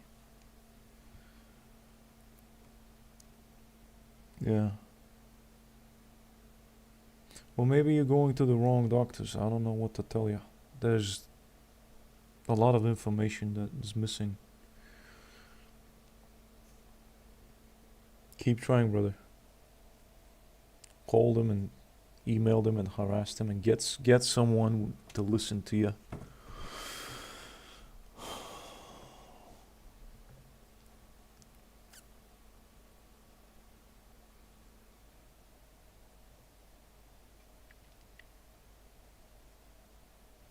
Yeah. Well, maybe you're going to the wrong doctors. I don't know what to tell you. There's a lot of information that is missing. Keep trying, brother. Call them and email them and harass them and get someone to listen to you.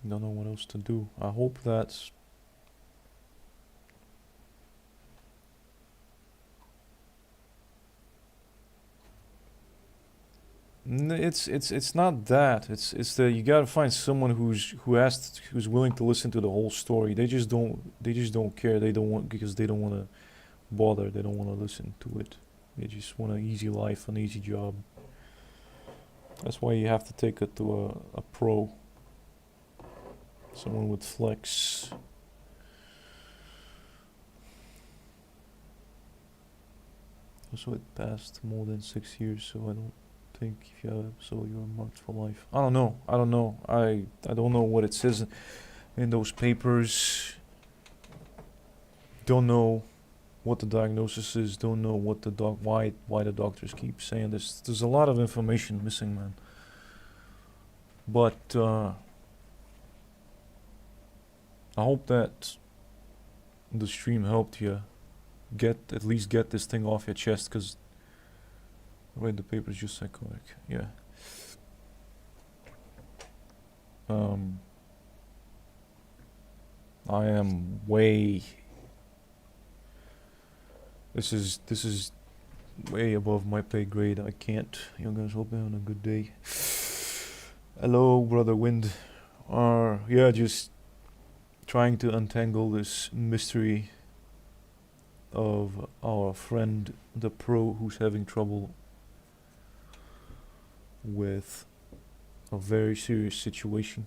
Don't know what else to do. I hope that it's not that. It's that you gotta find someone who's willing to listen to the whole story. They just don't care. They don't want, because they don't want to bother. They don't want to listen to it. They just want an easy life, an easy job. That's why you have to take it to a pro. Someone with flex. Also, it passed more than 6 years, so I don't think if you have, so you're marked for life. I don't know. I don't know what it says in those papers. Don't know what the diagnosis is. Don't know what the why the doctors keep saying this. There's a lot of information missing, man. But I hope that the stream helped you at least get this thing off your chest, because wait, the paper is just psychotic. Yeah. I am way. This is way above my pay grade. I can't. You guys, hope you're having a good day. Hello, brother Wind. Yeah, just trying to untangle this mystery of our friend, the pro, who's having trouble with a very serious situation.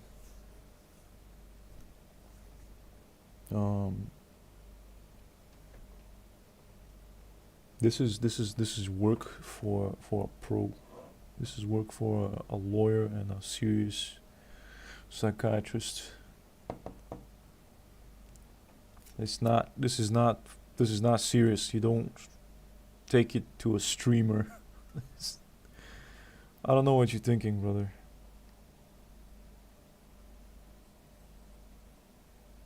This is work for a pro. This is work for a lawyer and a serious psychiatrist. It's not. This is not serious. You don't take it to a streamer. I don't know what you're thinking, brother.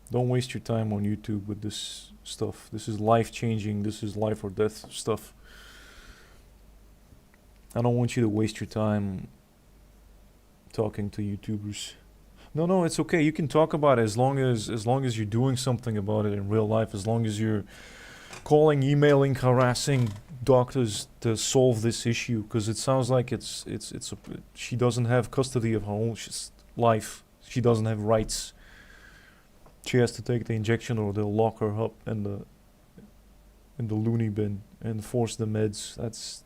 Don't waste your time on YouTube with this stuff. This is life changing. This is life or death stuff. I don't want you to waste your time talking to YouTubers. No, it's okay. You can talk about it as long as you're doing something about it in real life. As long as you're calling, emailing, harassing doctors to solve this issue. Because it sounds like she doesn't have custody of her own life. She doesn't have rights. She has to take the injection, or they'll lock her up in the loony bin and force the meds. That's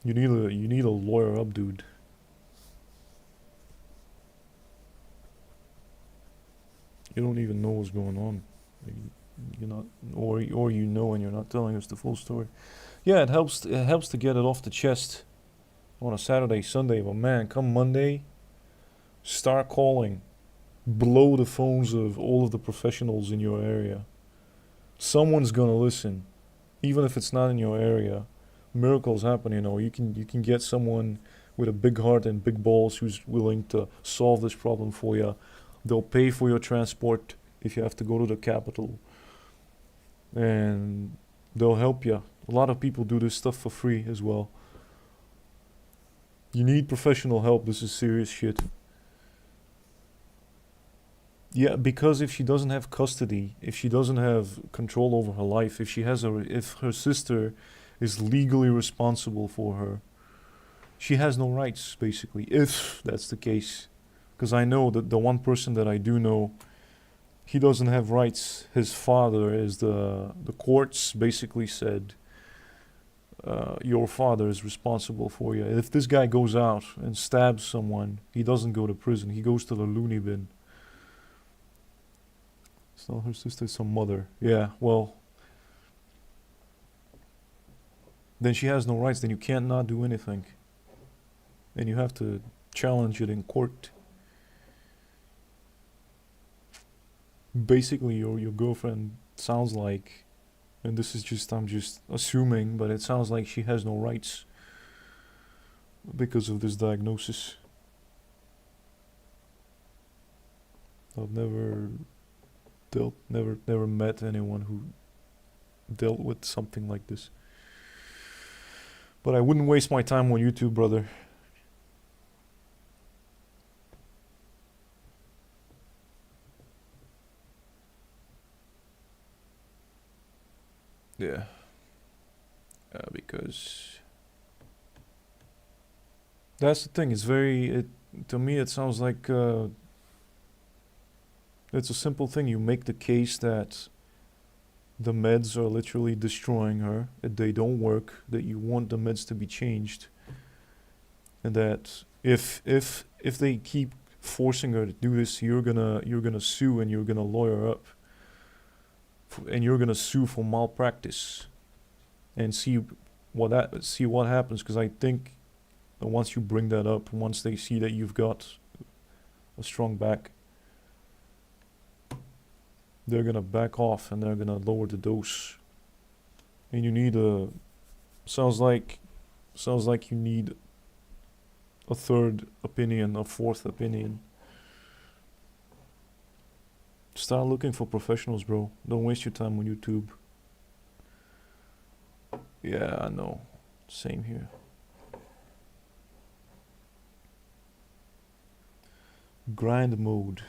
you need a lawyer up, dude. You don't even know what's going on. You're not, or you know, and you're not telling us the full story. Yeah, it helps. It helps to get it off the chest on a Saturday, Sunday. But man, come Monday, start calling. Blow the phones of all of the professionals in your area. Someone's gonna listen, even if it's not in your area. Miracles happen, you know. You can get someone with a big heart and big balls who's willing to solve this problem for you. They'll pay for your transport if you have to go to the capital, and they'll help you. A lot of people do this stuff for free as well. You need professional help. This is serious shit. Yeah, because if she doesn't have custody, if she doesn't have control over her life, if her sister is legally responsible for her, she has no rights, basically, if that's the case. Because I know that the one person that I do know, he doesn't have rights. His father is the courts basically said, your father is responsible for you. If this guy goes out and stabs someone, he doesn't go to prison. He goes to the loony bin. It's not her sister, it's her mother. Yeah, well, then she has no rights. Then you can't not do anything. And you have to challenge it in court. Basically, your girlfriend sounds like, and this is just, I'm just assuming, but it sounds like she has no rights because of this diagnosis. I've never met anyone who dealt with something like this. But I wouldn't waste my time on YouTube, brother. Yeah. Because that's the thing. To me, it sounds like it's a simple thing. You make the case that the meds are literally destroying her, that they don't work, that you want the meds to be changed, and that if they keep forcing her to do this, you're gonna sue, and you're gonna lawyer up, and you're gonna sue for malpractice, and see what happens. Because I think once you bring that up, once they see that you've got a strong back, they're gonna back off and they're gonna lower the dose. And you need sounds like you need a third opinion, a fourth opinion. Start looking for professionals, bro. Don't waste your time on YouTube. Yeah, I know. Same here. Grind mode.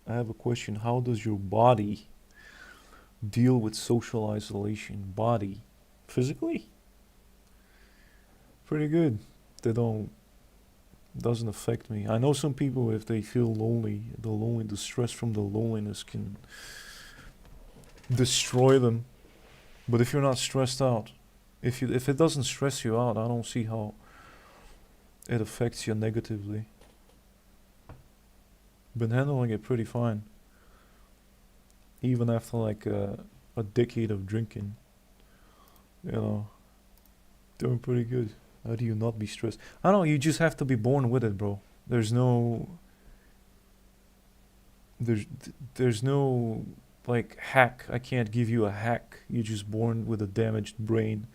I have a question. How does your body deal with social isolation? Body. Physically? Pretty good. Doesn't affect me. I know some people, if they feel lonely, the stress from the loneliness can destroy them. But if you're not stressed out, if it doesn't stress you out, I don't see how it affects you negatively. Been handling it pretty fine. Even after like a decade of drinking. You know, doing pretty good. How do you not be stressed? I don't know, you just have to be born with it, bro. There's no there's there's no like hack. I can't give you a hack. You're just born with a damaged brain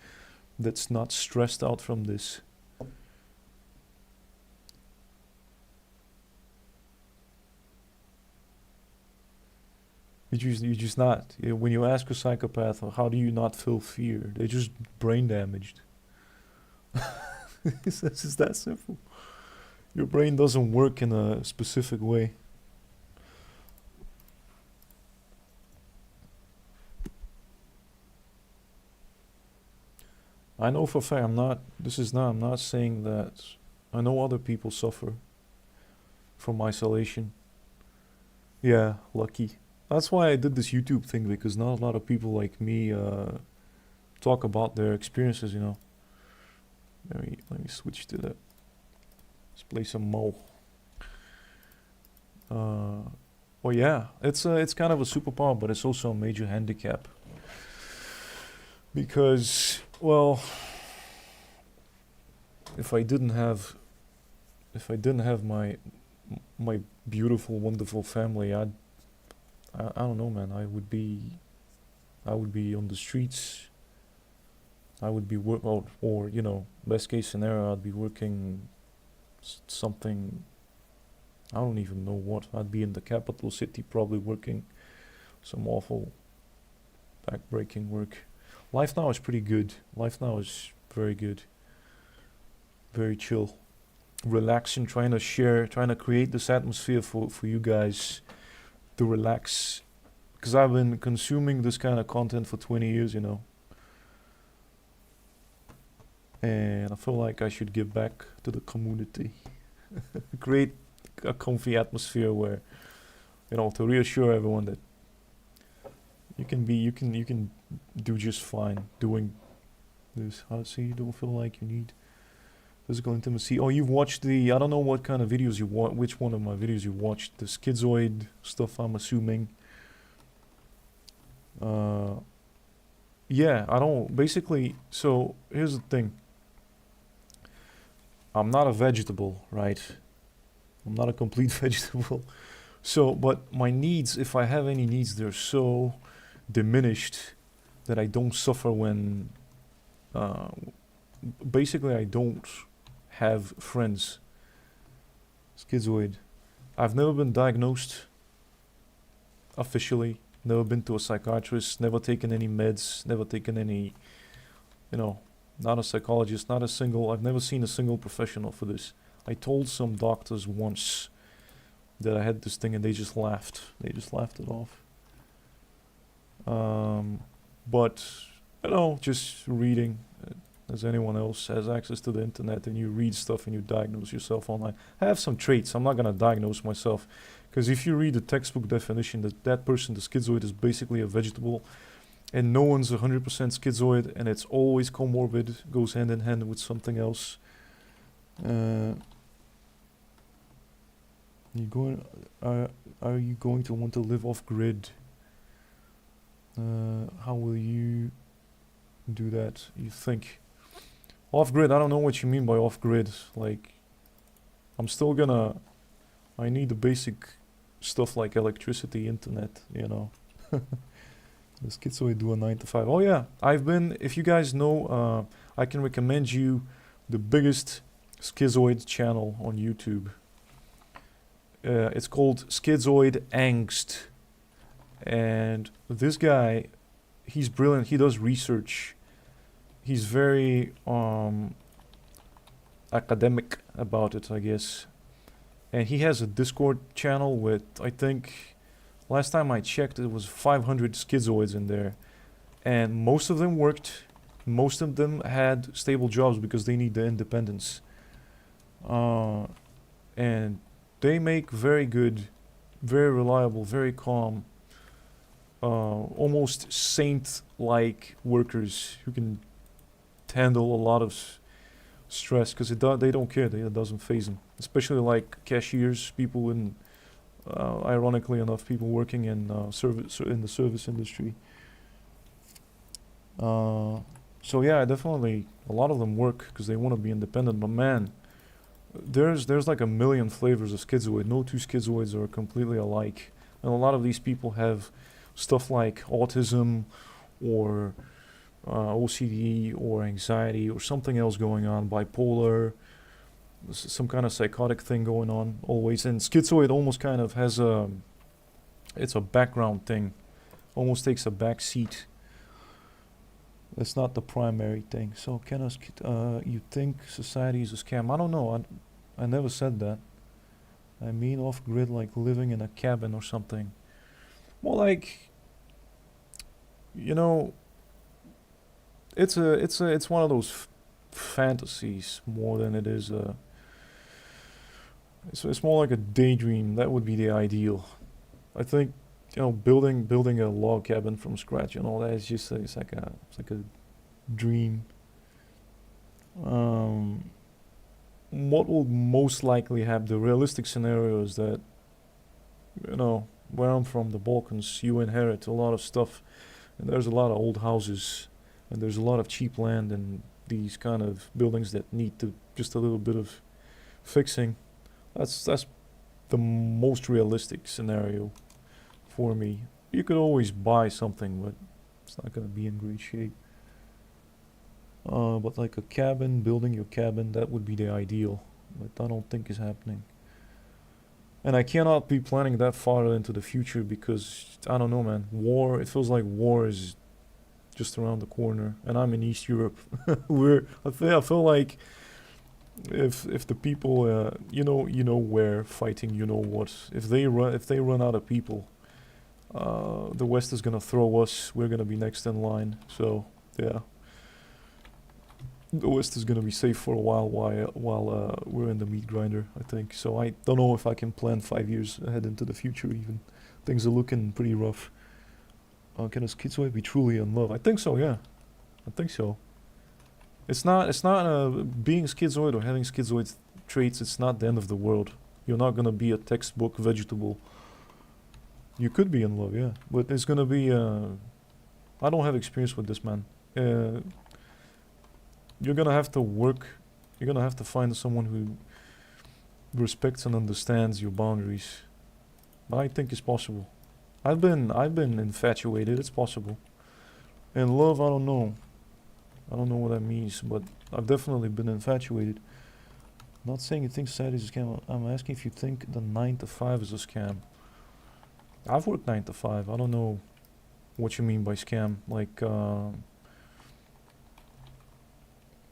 that's not stressed out from this. You're just not. When you ask a psychopath, how do you not feel fear? They're just brain damaged. It's just that simple. Your brain doesn't work in a specific way. I know for a fact I'm not saying that. I know other people suffer from isolation. Yeah, lucky. That's why I did this YouTube thing, because not a lot of people like me talk about their experiences, you know. Let me switch to that. Let's play some Mo. Well, yeah, it's kind of a superpower, but it's also a major handicap. Because, well, if I didn't have my beautiful, wonderful family, I don't know, man. I would be on the streets. I would be or you know, best case scenario, I'd be working something. I don't even know what. I'd be in the capital city, probably working some awful, back-breaking work. Life now is pretty good. Life now is very good. Very chill. Relaxing, trying to create this atmosphere for you guys to relax. Because I've been consuming this kind of content for 20 years, you know. And I feel like I should give back to the community. Create a comfy atmosphere where, you know, to reassure everyone that you can do just fine doing this. How to say you don't feel like you need physical intimacy. Oh, you've watched I don't know what kind of videos you which one of my videos you watched. The schizoid stuff, I'm assuming. Yeah, I don't, basically, so here's the thing. I'm not a vegetable, right? I'm not a complete vegetable. So, but my needs, if I have any needs, they're so diminished that I don't suffer when, basically I don't have friends. Schizoid. I've never been diagnosed officially, never been to a psychiatrist, never taken any meds, never taken any, you know, not a psychologist, I've never seen a single professional for this. I told some doctors once that I had this thing and they just laughed. They just laughed it off. But, you know, just reading, as anyone else has access to the internet, and you read stuff and you diagnose yourself online. I have some traits. I'm not going to diagnose myself. Because if you read the textbook definition, that person, the schizoid, is basically a vegetable. And no one's 100% schizoid, and it's always comorbid, goes hand in hand with something else. Are you going to want to live off grid? How will you do that, you think? Off grid, I don't know what you mean by off grid. Like, I'm still gonna, I need the basic stuff like electricity, internet, you know. The schizoid do a 9 to 5. Oh yeah, if you guys know, I can recommend you the biggest schizoid channel on YouTube. It's called Schizoid Angst. And this guy, he's brilliant. He does research. He's very academic about it, I guess. And he has a Discord channel with, I think, last time I checked, it was 500 schizoids in there. And most of them worked. Most of them had stable jobs because they need the independence. And they make very good, very reliable, very calm, almost saint-like workers who can handle a lot of stress, because they don't care. It doesn't phase them. Especially like cashiers, people in, ironically enough, people working in the service industry. So yeah, definitely a lot of them work because they want to be independent. But man, there's like a million flavors of schizoid. No two schizoids are completely alike, and a lot of these people have stuff like autism or OCD or anxiety or something else going on, bipolar, some kind of psychotic thing going on always. And schizoid almost kind of has it's a background thing, almost takes a back seat. It's not the primary thing. So you think society is a scam? I don't know. I never said that. I mean off grid, like living in a cabin or something. Well, like, you know, it's one of those fantasies more than it is a. It's more like a daydream. That would be the ideal. I think, building a log cabin from scratch and all that is just it's like a dream. What will most likely happen? The realistic scenario is that, where I'm from, the Balkans, you inherit a lot of stuff, and there's a lot of old houses, and there's a lot of cheap land, and these kind of buildings that need to just a little bit of fixing. That's the most realistic scenario for me. You could always buy something, but it's not gonna be in great shape. But like a cabin, building your cabin, that would be the ideal. But I don't think is happening. And I cannot be planning that far into the future because I don't know, man. War. It feels like war is just around the corner, and I'm in East Europe. I feel like if the people, where fighting, you know what. If they run out of people, the West is gonna throw us. We're gonna be next in line. So yeah. The West is gonna be safe for a while we're in the meat grinder, I think. So I don't know if I can plan 5 years ahead into the future even. Things are looking pretty rough. Can a schizoid be truly in love? I think so, yeah. I think so. It's not being schizoid or having schizoid traits, it's not the end of the world. You're not gonna be a textbook vegetable. You could be in love, yeah. But it's gonna be I don't have experience with this, man. You're gonna have to work. You're gonna have to find someone who respects and understands your boundaries. But I think it's possible. I've been infatuated. It's possible. And love, I don't know. I don't know what that means, but I've definitely been infatuated. Not saying you think society is a scam. I'm asking if you think the 9 to 5 is a scam. I've worked 9 to 5. I don't know what you mean by scam. Like,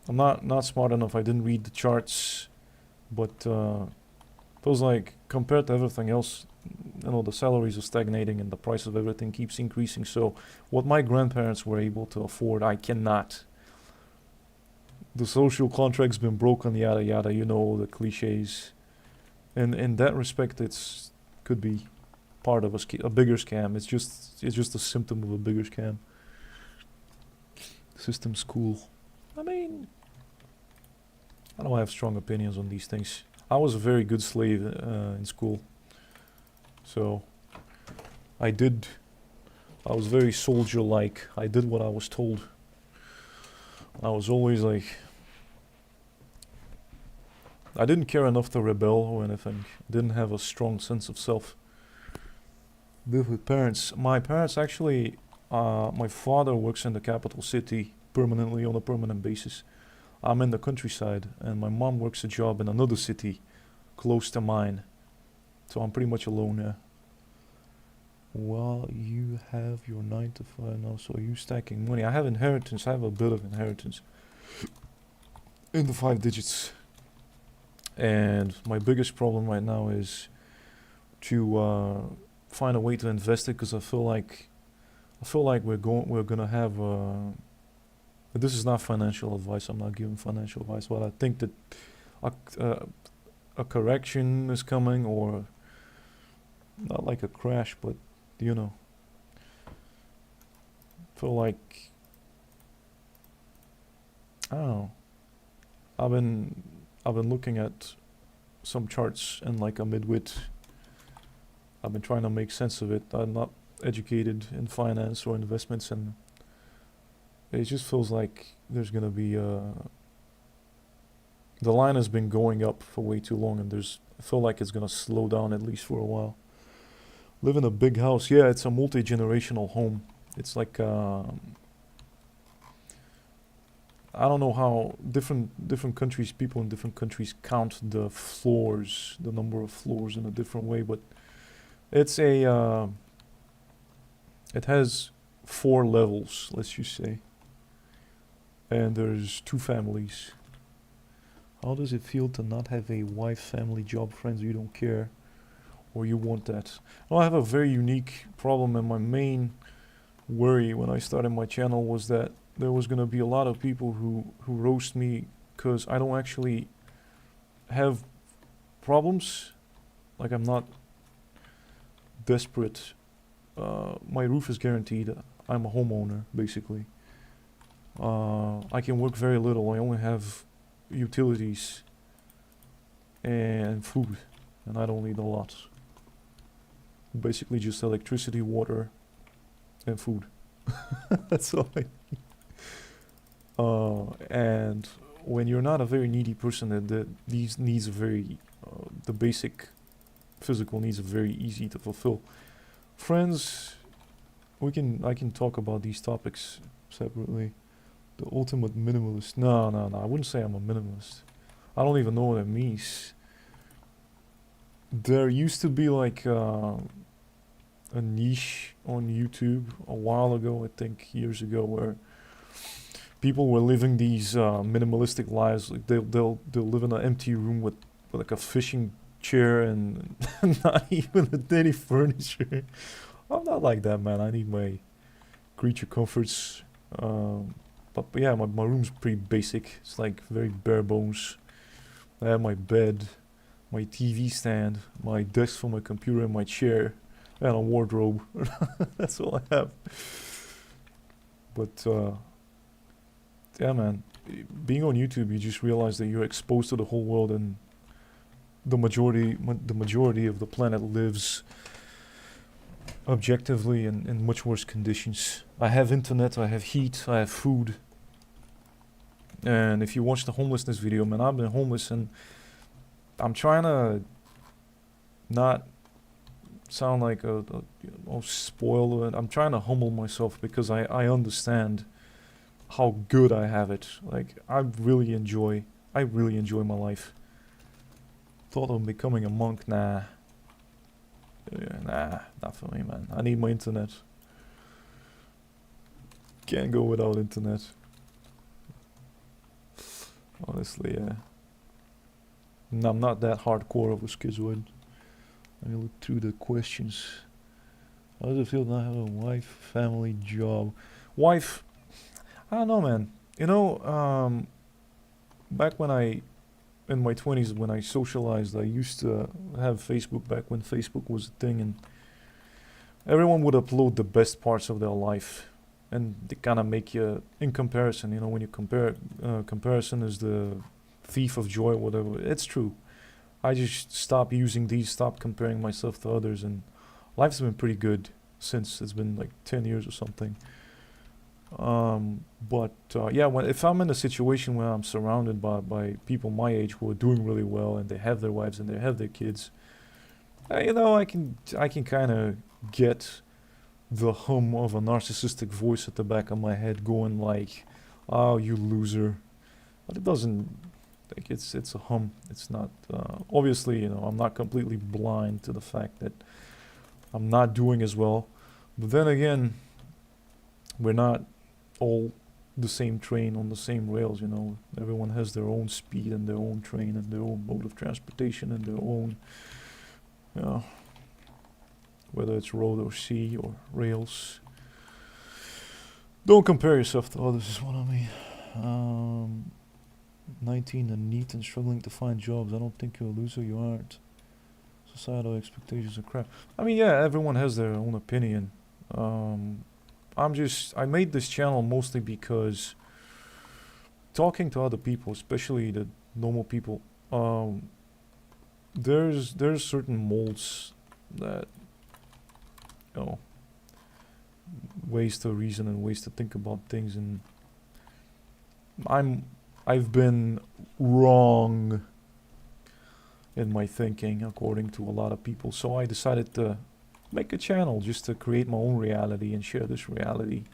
I'm not smart enough. I didn't read the charts, but feels like compared to everything else, the salaries are stagnating and the price of everything keeps increasing. So what my grandparents were able to afford, I cannot. The social contract's been broken, yada yada. The cliches. And in that respect, it's could be part of a bigger scam. It's just a symptom of a bigger scam. System school. I mean, I don't have strong opinions on these things. I was a very good slave in school. So, I was very soldier-like. I did what I was told. I was always like, I didn't care enough to rebel or anything. Didn't have a strong sense of self. Live with parents. My parents actually, my father works in the capital city permanently on a permanent basis. I'm in the countryside, and my mom works a job in another city close to mine. So I'm pretty much alone here. Well, you have your 9 to 5 now, so are you stacking money? I have inheritance. I have a bit of inheritance in the 5 digits. And my biggest problem right now is to find a way to invest it, because I feel like we're gonna have this is not financial advice. I'm not giving financial advice, but I think that a correction is coming, or not like a crash, but feel like, I don't know. I've been looking at some charts and like a midwit. I've been trying to make sense of it. I'm not educated in finance or investments, and it just feels like there's gonna be the line has been going up for way too long, and I feel like it's gonna slow down at least for a while. Live in a big house. Yeah, it's a multi-generational home. It's like I don't know how different countries, people in different countries count the floors, the number of floors in a different way, but it's a it has 4 levels, let's just say, and there's 2 families. How does it feel to not have a wife, family, job, friends? You don't care, or you want that? Well, I have a very unique problem, and my main worry when I started my channel was that there was gonna be a lot of people who roast me because I don't actually have problems. Like, I'm not desperate. My roof is guaranteed. I'm a homeowner, basically. I can work very little. I only have utilities and food, and I don't need a lot. Basically just electricity, water, and food. That's all I need. And when you're not a very needy person, these needs are very, the basic physical needs are very easy to fulfill. Friends, I can talk about these topics separately. The ultimate minimalist. No, I wouldn't say I'm a minimalist. I don't even know what that means. There used to be like a niche on YouTube a while ago, I think years ago, where people were living these minimalistic lives. Like they'll live in an empty room with like a fishing chair and not even any furniture. I'm not like that, man. I need my creature comforts. But yeah, my room's pretty basic. It's like very bare bones. I have my bed, my TV stand, my desk for my computer, and my chair, and a wardrobe. That's all I have. But yeah, man, being on YouTube, you just realize that you're exposed to the whole world, and the majority of the planet lives objectively in much worse conditions. I have internet, I have heat, I have food. And if you watch the homelessness video, man, I've been homeless, and I'm trying to not sound like a spoiled. I'm trying to humble myself because I understand how good I have it. Like, I really enjoy my life. Thought of becoming a monk, nah. Yeah, nah, not for me, man. I need my internet. Can't go without internet. Honestly, yeah. No, I'm not that hardcore of a schizoid. Let me look through the questions. How does it feel to not have a wife, family, job? Wife, I don't know, man. You know, back in my 20s, when I socialized, I used to have Facebook back when Facebook was a thing, and everyone would upload the best parts of their life, and they kind of make you, in comparison, you know, when you compare, comparison is the thief of joy, whatever. It's true. I just stopped comparing myself to others, and life's been pretty good since. It's been like 10 years or something. Yeah, if I'm in a situation where I'm surrounded by people my age who are doing really well, and they have their wives and they have their kids, you know, I can kind of get the hum of a narcissistic voice at the back of my head going like, "Oh, you loser," but it doesn't. Like, it's a hum. It's not. Obviously, you know, I'm not completely blind to the fact that I'm not doing as well, but then again, we're not all the same train on the same rails, you know. Everyone has their own speed and their own train and their own mode of transportation and their own, you know, whether it's road or sea or rails. Don't compare yourself to others is what I mean. 19 and NEET and struggling to find jobs. I don't think you're a loser, you aren't. Societal expectations are crap. I mean, yeah, everyone has their own opinion. I made this channel mostly because talking to other people, especially the normal people, there's certain molds that, you know, ways to reason and ways to think about things, and I've been wrong in my thinking, according to a lot of people. So I decided to make a channel just to create my own reality and share this reality.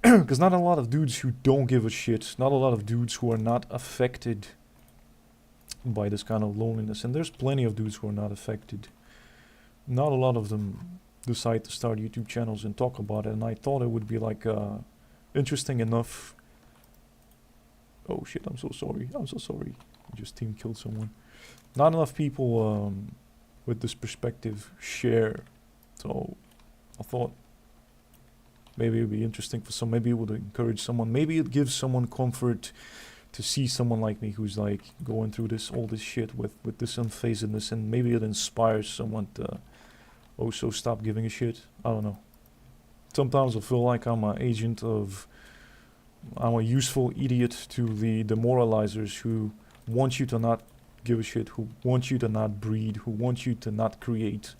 Because not a lot of dudes who don't give a shit, not a lot of dudes who are not affected by this kind of loneliness, and there's plenty of dudes who are not affected. Not a lot of them decide to start YouTube channels and talk about it, and I thought it would be like interesting enough. Oh shit, I'm so sorry. I'm so sorry. I just team killed someone. Not enough people with this perspective share. So I thought maybe it would be interesting for some. Maybe it would encourage someone. Maybe it gives someone comfort to see someone like me who's like going through all this shit with this unfazedness, and maybe it inspires someone to also stop giving a shit. I don't know. Sometimes I feel like I'm a useful idiot to the demoralizers who want you to not give a shit, who want you to not breed, who want you to not create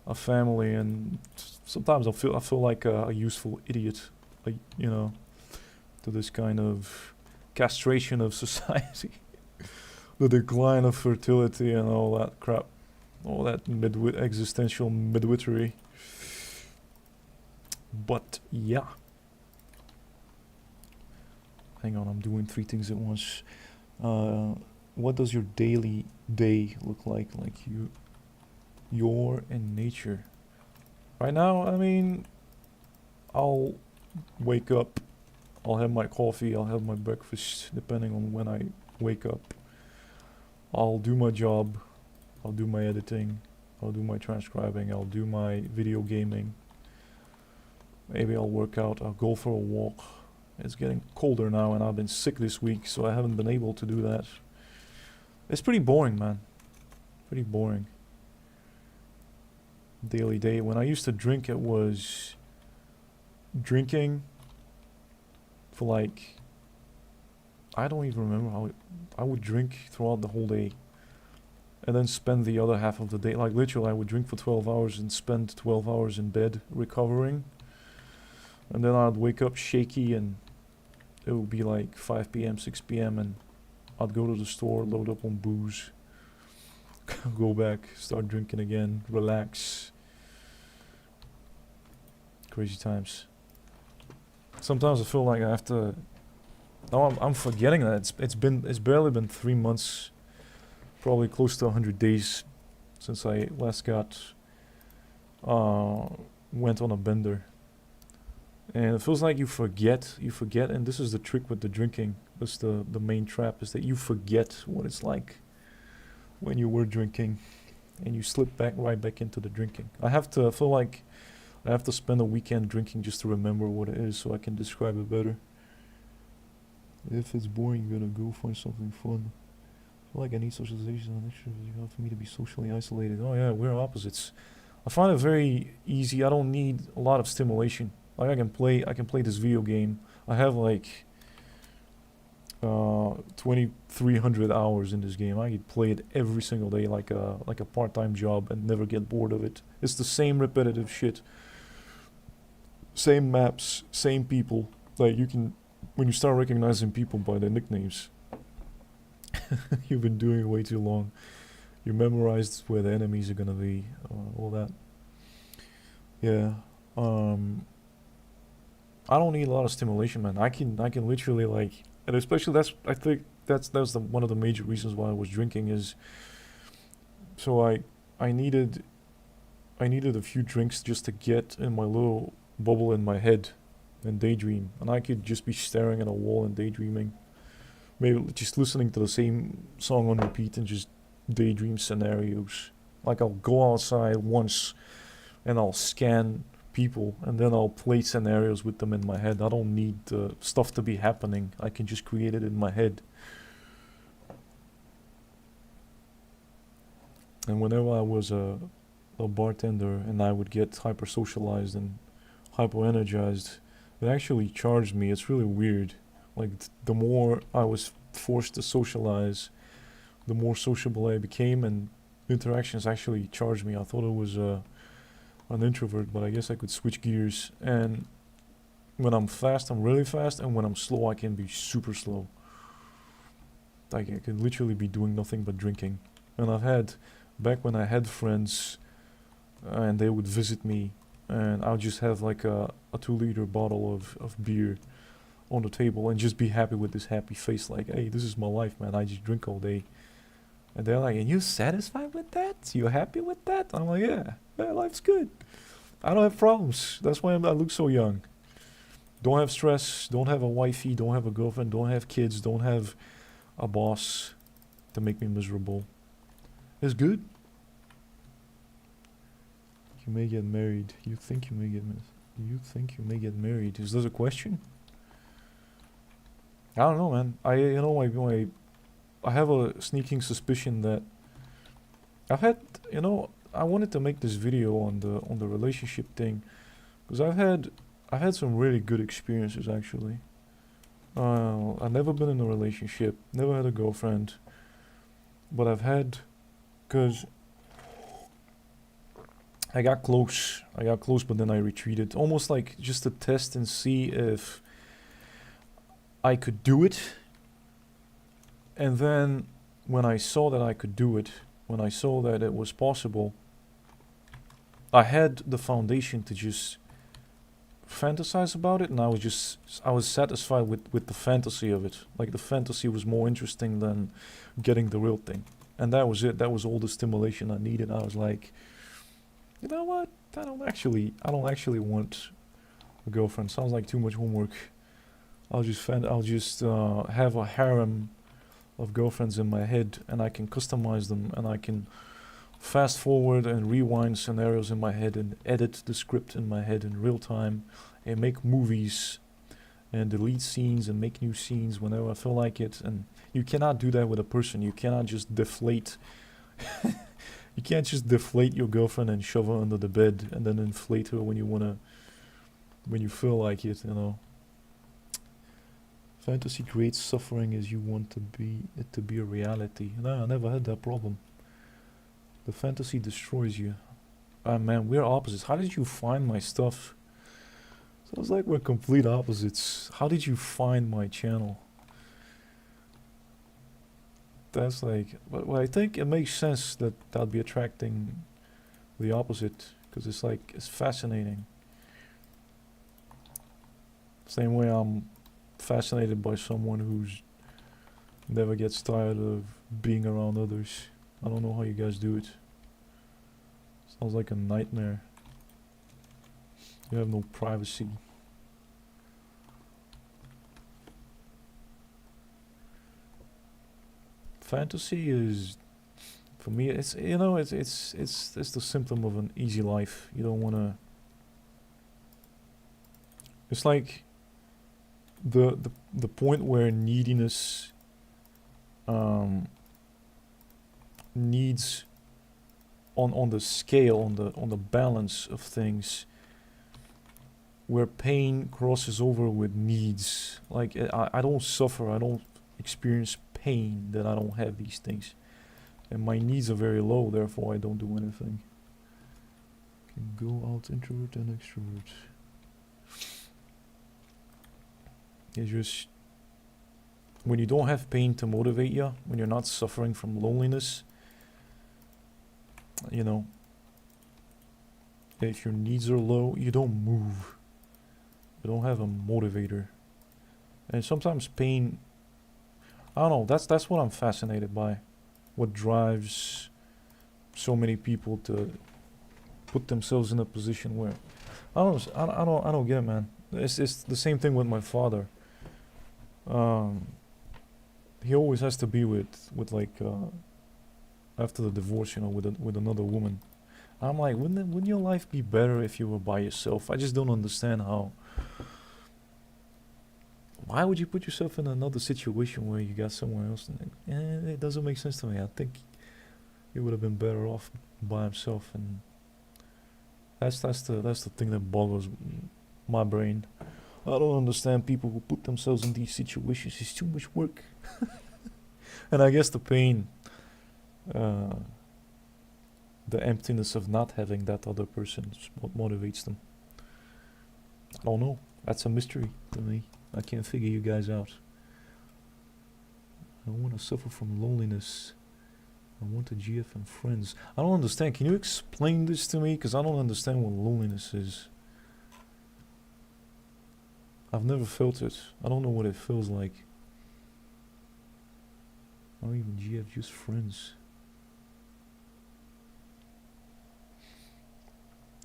a family, and sometimes I feel like a useful idiot, like, you know, to this kind of castration of society, the decline of fertility and all that crap, all that existential midwittery. But yeah. Hang on, I'm doing 3 things at once. What does your daily day look like? Like you're in nature. Right now, I mean, I'll wake up, I'll have my coffee, I'll have my breakfast, depending on when I wake up. I'll do my job, I'll do my editing, I'll do my transcribing, I'll do my video gaming. Maybe I'll work out, I'll go for a walk. It's getting colder now and I've been sick this week, so I haven't been able to do that. It's pretty boring, man. Pretty boring. Daily day. When I used to drink, it was drinking for like, I don't even remember how I would drink throughout the whole day and then spend the other half of the day, like literally I would drink for 12 hours and spend 12 hours in bed recovering, and then I'd wake up shaky and it would be like 5 p.m. 6 p.m. and I'd go to the store, load up on booze, go back, start drinking again, relax. Crazy times. Sometimes I feel like I have to. Now I'm forgetting that it's barely been 3 months, probably close to 100 days since I last went on a bender. And it feels like you forget, and this is the trick with the drinking. That's the main trap, is that you forget what it's like when you were drinking, and you slip right back into the drinking. I feel like I have to spend a weekend drinking just to remember what it is, so I can describe it better. If it's boring, you're gonna go find something fun. I feel like I need socialization and extra for me to be socially isolated. Oh yeah, we're opposites. I find it very easy. I don't need a lot of stimulation. Like I can play this video game. I have like 2,300 hours in this game. I could play it every single day like a part-time job and never get bored of it. It's the same repetitive shit. Same maps, same people. Like you can, when you start recognizing people by their nicknames, you've been doing it way too long. You memorized where the enemies are gonna be, all that. Yeah. I don't need a lot of stimulation, man. I can literally like, and especially I think that's one of the major reasons why I was drinking is. So I needed a few drinks just to get in my little bubble in my head and daydream, and I could just be staring at a wall and daydreaming, maybe just listening to the same song on repeat and just daydream scenarios. Like I'll go outside once and I'll scan people and then I'll play scenarios with them in my head. I don't need stuff to be happening. I can just create it in my head. And whenever I was a bartender and I would get hyper socialized and hyper energized, it actually charged me. It's really weird. Like the more I was forced to socialize, the more sociable I became, and interactions actually charged me. I thought it was an introvert, but I guess I could switch gears. And When I'm fast, I'm really fast, and when I'm slow, I can be super slow. Like I can literally be doing nothing but drinking. And I've had, back when I had friends, and they would visit me, and I'll just have like a 2 liter bottle of beer on the table and just be happy with this happy face, like, hey, this is my life, man. I just drink all day. And they're like, and you satisfied with that? You happy with that? I'm like, yeah, life's good. I don't have problems. That's why I look so young. Don't have stress, don't have a wifey, don't have a girlfriend, don't have kids, don't have a boss to make me miserable. It's good. You may get married. You think you may get married. Is this a question? I don't know, man. I have a sneaking suspicion that I've had, I wanted to make this video on the relationship thing, because I've had some really good experiences actually. I've never been in a relationship, never had a girlfriend, but cause I got close, but then I retreated, almost like just to test and see if I could do it. And then when I saw that I could do it, when I saw that it was possible, I had the foundation to just fantasize about it, and I was satisfied with the fantasy of it. Like the fantasy was more interesting than getting the real thing. And that was it. That was all the stimulation I needed. I was like, you know what? I don't actually want a girlfriend. Sounds like too much homework. I'll just have a harem of girlfriends in my head, and I can customize them, and I can fast forward and rewind scenarios in my head and edit the script in my head in real time and make movies and delete scenes and make new scenes whenever I feel like it. And you cannot do that with a person. You cannot just deflate you can't just deflate your girlfriend and shove her under the bed and then inflate her when you feel like it, Fantasy creates suffering as you want it to be a reality. No, I never had that problem. The fantasy destroys you. Ah man, we're opposites. How did you find my stuff? Sounds like we're complete opposites. How did you find my channel? That's like, well, I think it makes sense that that'd be attracting the opposite, because it's fascinating. Same way I'm fascinated by someone who's never gets tired of being around others. I don't know how you guys do it. Sounds like a nightmare. You have no privacy. Fantasy is, for me, it's the symptom of an easy life. You don't wanna. It's like the point where neediness needs on the scale, on the balance of things, where pain crosses over with needs. Like I don't suffer, I don't experience pain that I don't have these things, and my needs are very low, therefore I don't do anything. Can go out introvert and extrovert. It's just when you don't have pain to motivate you, when you're not suffering from loneliness, if your needs are low, you don't move. You don't have a motivator. And sometimes pain, I don't know, that's what I'm fascinated by. What drives so many people to put themselves in a position where I don't get it, man. It's the same thing with my father. He always has to be with like after the divorce, with another woman. I'm like, wouldn't your life be better if you were by yourself? I just don't understand how. Why would you put yourself in another situation where you got someone else? And it doesn't make sense to me. I think he would have been better off by himself, and that's the thing that boggles my brain. I don't understand people who put themselves in these situations. It's too much work. And I guess the pain, the emptiness of not having that other person is what motivates them. I don't know. That's a mystery to me. I can't figure you guys out. I don't want to suffer from loneliness. I want a GF and friends. I don't understand. Can you explain this to me? Because I don't understand what loneliness is. I've never felt it. I don't know what it feels like. Not even GF, just friends.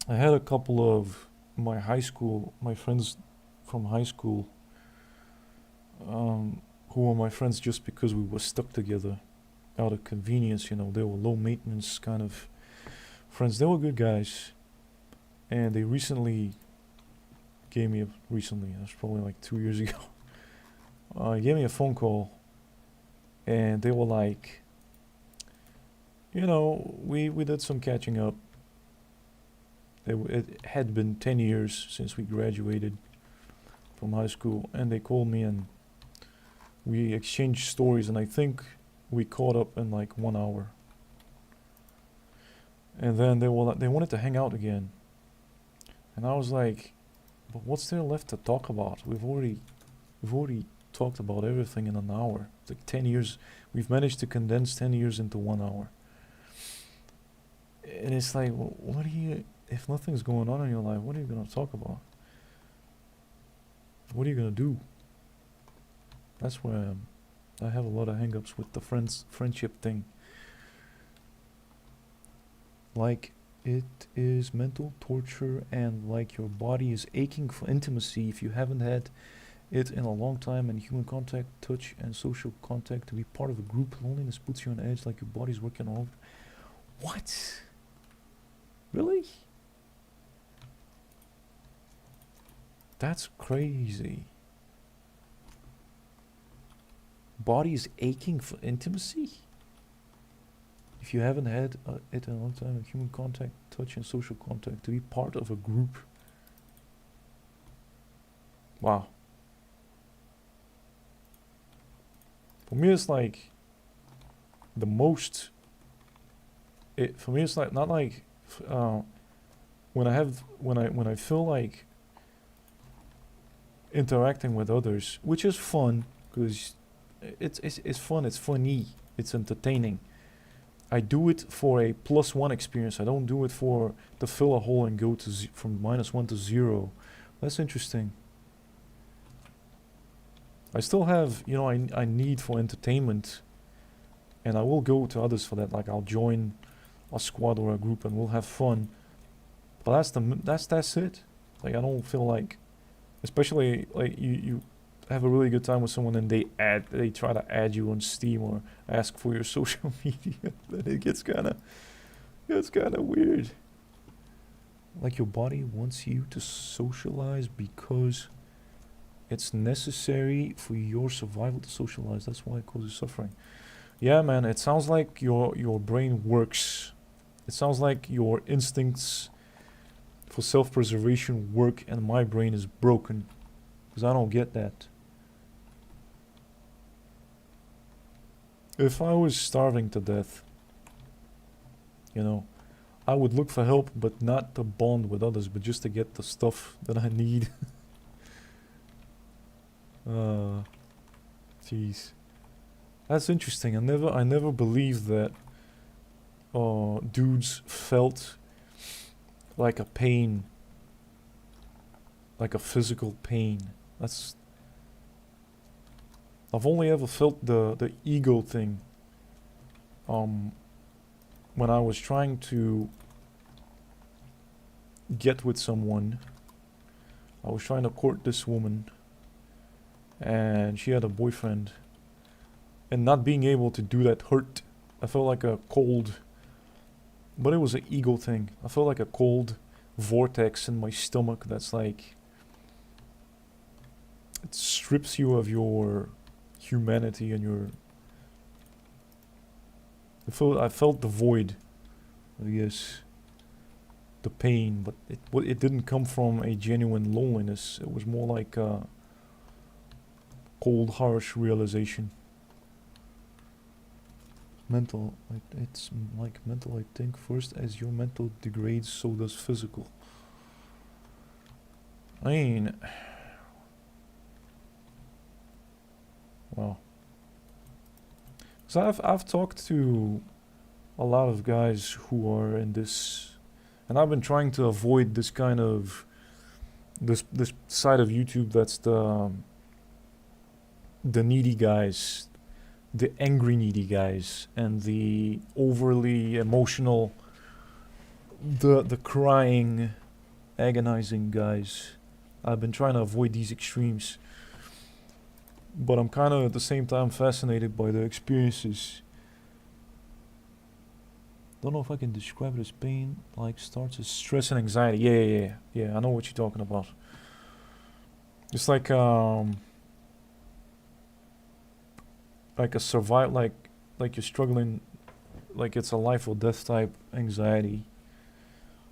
I had a couple of my friends from high school, who were my friends just because we were stuck together out of convenience, you know. They were low maintenance kind of friends. They were good guys. And they recently gave me that's probably like 2 years ago. Gave me a phone call, and they were like, you know, we did some catching up. It had been 10 years since we graduated from high school, and they called me and we exchanged stories, and I think we caught up in like 1 hour. And then they wanted to hang out again. And I was like, but what's there left to talk about? We've already talked about everything in an hour. It's like 10 years. We've managed to condense 10 years into 1 hour. And it's like, well, what do you, if nothing's going on in your life, what are you going to talk about? What are you going to do? That's where I am. I have a lot of hang-ups with the friendship thing. Like, it is mental torture, and like your body is aching for intimacy if you haven't had it in a long time, and human contact, touch, and social contact to be part of a group. Loneliness puts you on edge, like your body's working all over. What? Really? That's crazy. Body is aching for intimacy? If you haven't had it in a long time, human contact, touch, and social contact, to be part of a group. Wow. For me, it's like the most. For me, it's like not like when I feel like interacting with others, which is fun because it's fun, it's funny, it's entertaining. I do it for a +1 experience. I don't do it to fill a hole and go to from -1 to 0. That's interesting. I still have, you know, I need for entertainment, and I will go to others for that. Like I'll join a squad or a group and we'll have fun. But that's it. Like I don't feel like, especially like you have a really good time with someone and they try to add you on Steam or ask for your social media. Then it gets kind of weird. Like your body wants you to socialize because it's necessary for your survival to socialize. That's why it causes suffering. Yeah, man, it sounds like your brain works. It sounds like your instincts for self-preservation work, and my brain is broken because I don't get that. If I was starving to death, you know, I would look for help, but not to bond with others, but just to get the stuff that I need. Jeez. That's interesting. I never believed that dudes felt like a pain, like a physical pain. I've only ever felt the ego thing when I was trying to get with someone. I was trying to court this woman, and she had a boyfriend, and not being able to do that hurt. I felt like a cold, but it was an ego thing. I felt like a cold vortex in my stomach that's like, it strips you of your humanity and your... I felt the void, I guess, the pain, but it didn't come from a genuine loneliness. It was more like a cold, harsh realization. Mental, it's like mental, I think. First, as your mental degrades, so does physical. I mean, Wow. So I've talked to a lot of guys who are in this, and I've been trying to avoid this kind of this side of YouTube that's the needy guys, the angry needy guys, and the overly emotional, the crying, agonizing guys. I've been trying to avoid these extremes, but I'm kind of at the same time fascinated by the experiences. Don't know if I can describe it as pain, like starts as stress and anxiety. Yeah. I know what you're talking about. It's like a survive, like you're struggling, like it's a life or death type anxiety,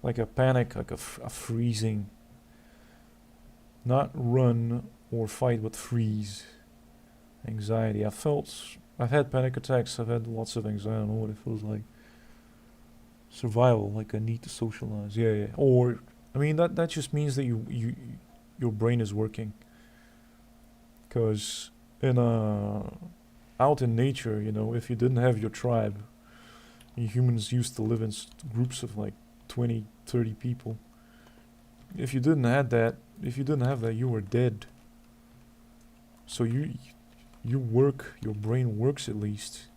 like a panic, like a freezing. Not run or fight, but freeze. Anxiety. I've had panic attacks. I've had lots of anxiety. I don't know what it feels like. Survival, like a need to socialize. Yeah. Or, I mean, that just means that your brain is working. Because out in nature, if you didn't have your tribe, humans used to live in groups of like 20, 30 people. If you didn't have that, you were dead. So you work, your brain works at least.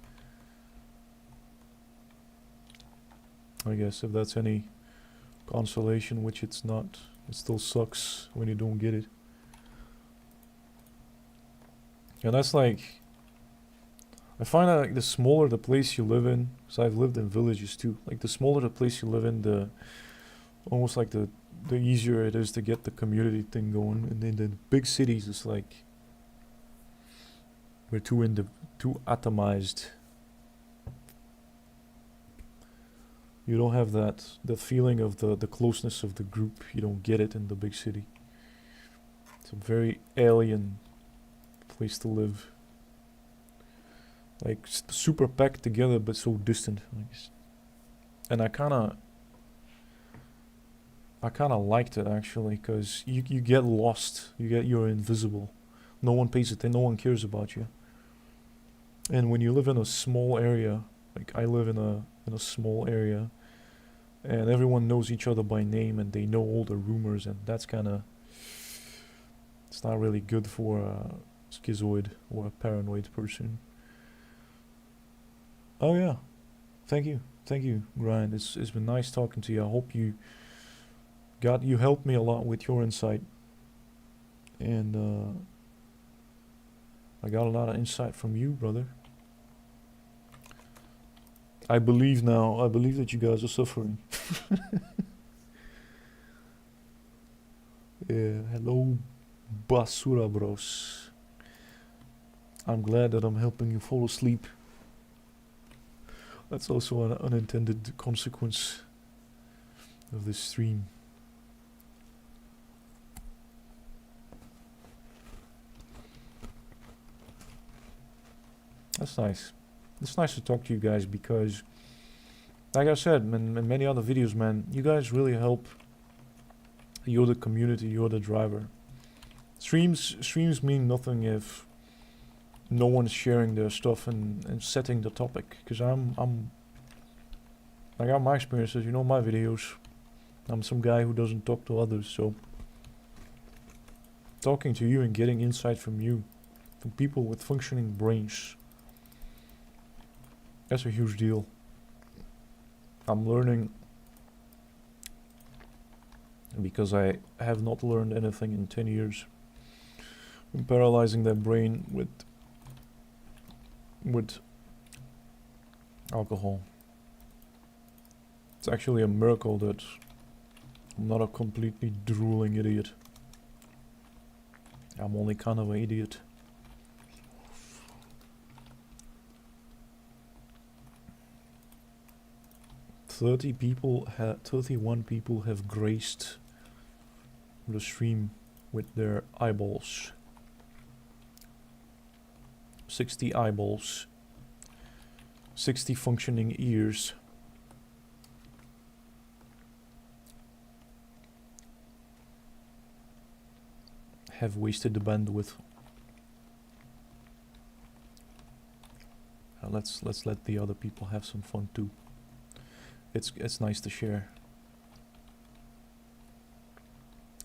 I guess, if that's any consolation, which it's not. It still sucks when you don't get it. And that's like, I find that like the smaller the place you live in, so I've lived in villages too. Like the smaller the place you live in, the almost like the easier it is to get the community thing going. And then the big cities, it's like we're too atomized. You don't have that feeling of the closeness of the group. You don't get it in the big city. It's a very alien place to live. Like super packed together, but so distant. And I kind of liked it actually, because you get lost. You're invisible. No one pays attention. No one cares about you. And when you live in a small area, like I live in a small area, and everyone knows each other by name, and they know all the rumors, and that's it's not really good for a schizoid or a paranoid person. Oh yeah, thank you, Grind. It's been nice talking to you. I hope you helped me a lot with your insight, and I got a lot of insight from you, brother. I believe now. I believe that you guys are suffering. Yeah, hello, Basura Bros. I'm glad that I'm helping you fall asleep. That's also an unintended consequence of this stream. That's nice. It's nice to talk to you guys because, like I said, in many other videos, man, you guys really help. You're the community, you're the driver. Streams mean nothing if no one's sharing their stuff and setting the topic. Because I got my experiences, my videos. I'm some guy who doesn't talk to others, so talking to you and getting insight from you, from people with functioning brains, that's a huge deal. I'm learning because I have not learned anything in 10 years. I'm paralyzing that brain with alcohol. It's actually a miracle that I'm not a completely drooling idiot. I'm only kind of an idiot. Thirty people, 31 people have graced the stream with their eyeballs. 60 eyeballs. 60 functioning ears. Have wasted the bandwidth. let's let the other people have some fun too. It's nice to share.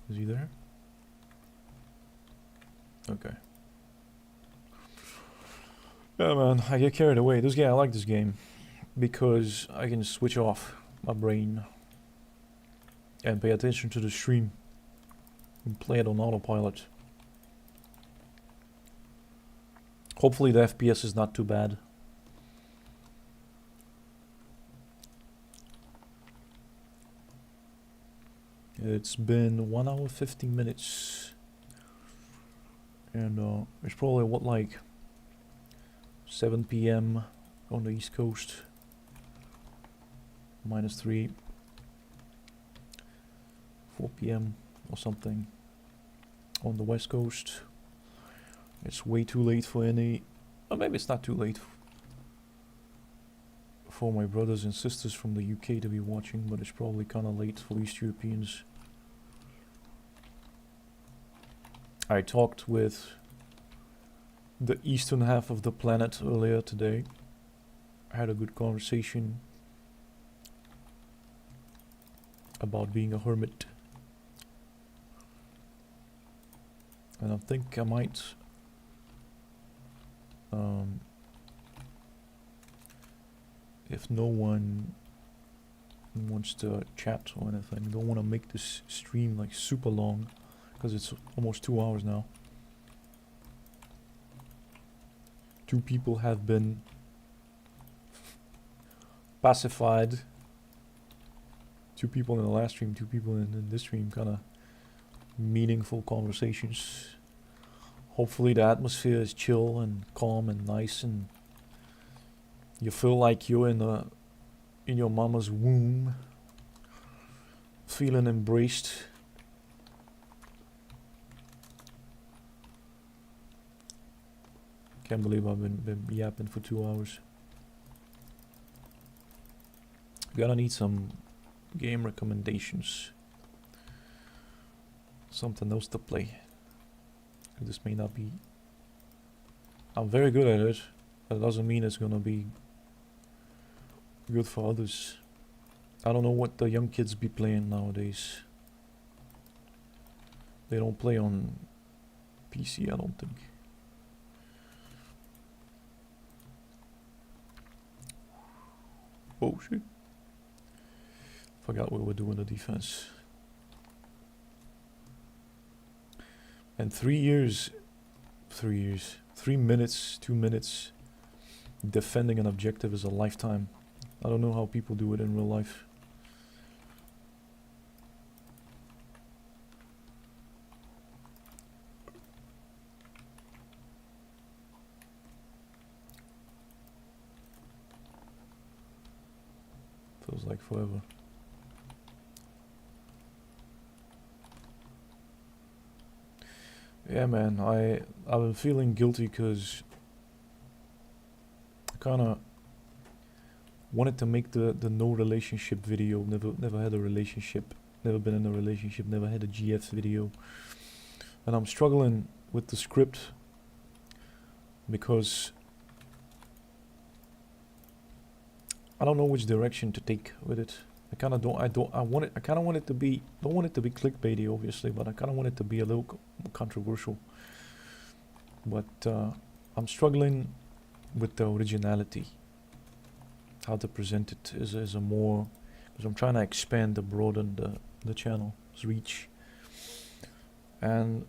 Is he there? Okay. Yeah, man, I get carried away. I like this game because I can switch off my brain and pay attention to the stream and play it on autopilot. Hopefully the FPS is not too bad. It's been 1 hour 50 minutes. And it's probably what, like 7 PM on the East Coast. -3. 4 PM or something on the West Coast. It's way too late for any... Or maybe it's not too late for my brothers and sisters from the UK to be watching, but it's probably kinda late for East Europeans. I talked with the eastern half of the planet earlier today. I had a good conversation about being a hermit. And I think I might if no one wants to chat or anything, don't want to make this stream like super long because it's almost 2 hours now. 2 people have been pacified. 2 people in the last stream, 2 people in this stream, kind of meaningful conversations. Hopefully the atmosphere is chill and calm and nice, and you feel like you're in your mama's womb, feeling embraced. Can't believe I've been yapping for 2 hours. Gonna need some game recommendations. Something else to play. This may not be... I'm very good at it. That doesn't mean it's gonna be good for others. I don't know what the young kids be playing nowadays. They don't play on PC, I don't think. Oh shit. Forgot we were doing the defense. And 3 years, 3 minutes, 2 minutes defending an objective is a lifetime. I don't know how people do it in real life. Feels like forever. Yeah, man, I've been feeling guilty because I kind of wanted to make the no relationship video. Never had a relationship, never been in a relationship, never had a GF video, and I'm struggling with the script because I don't know which direction to take with it. I kind of want it to be, don't want it to be clickbaity, obviously, but I kind of want it to be a little controversial. But I'm struggling with the originality, how to present it is a more, because I'm trying to expand and broaden the channel's reach, and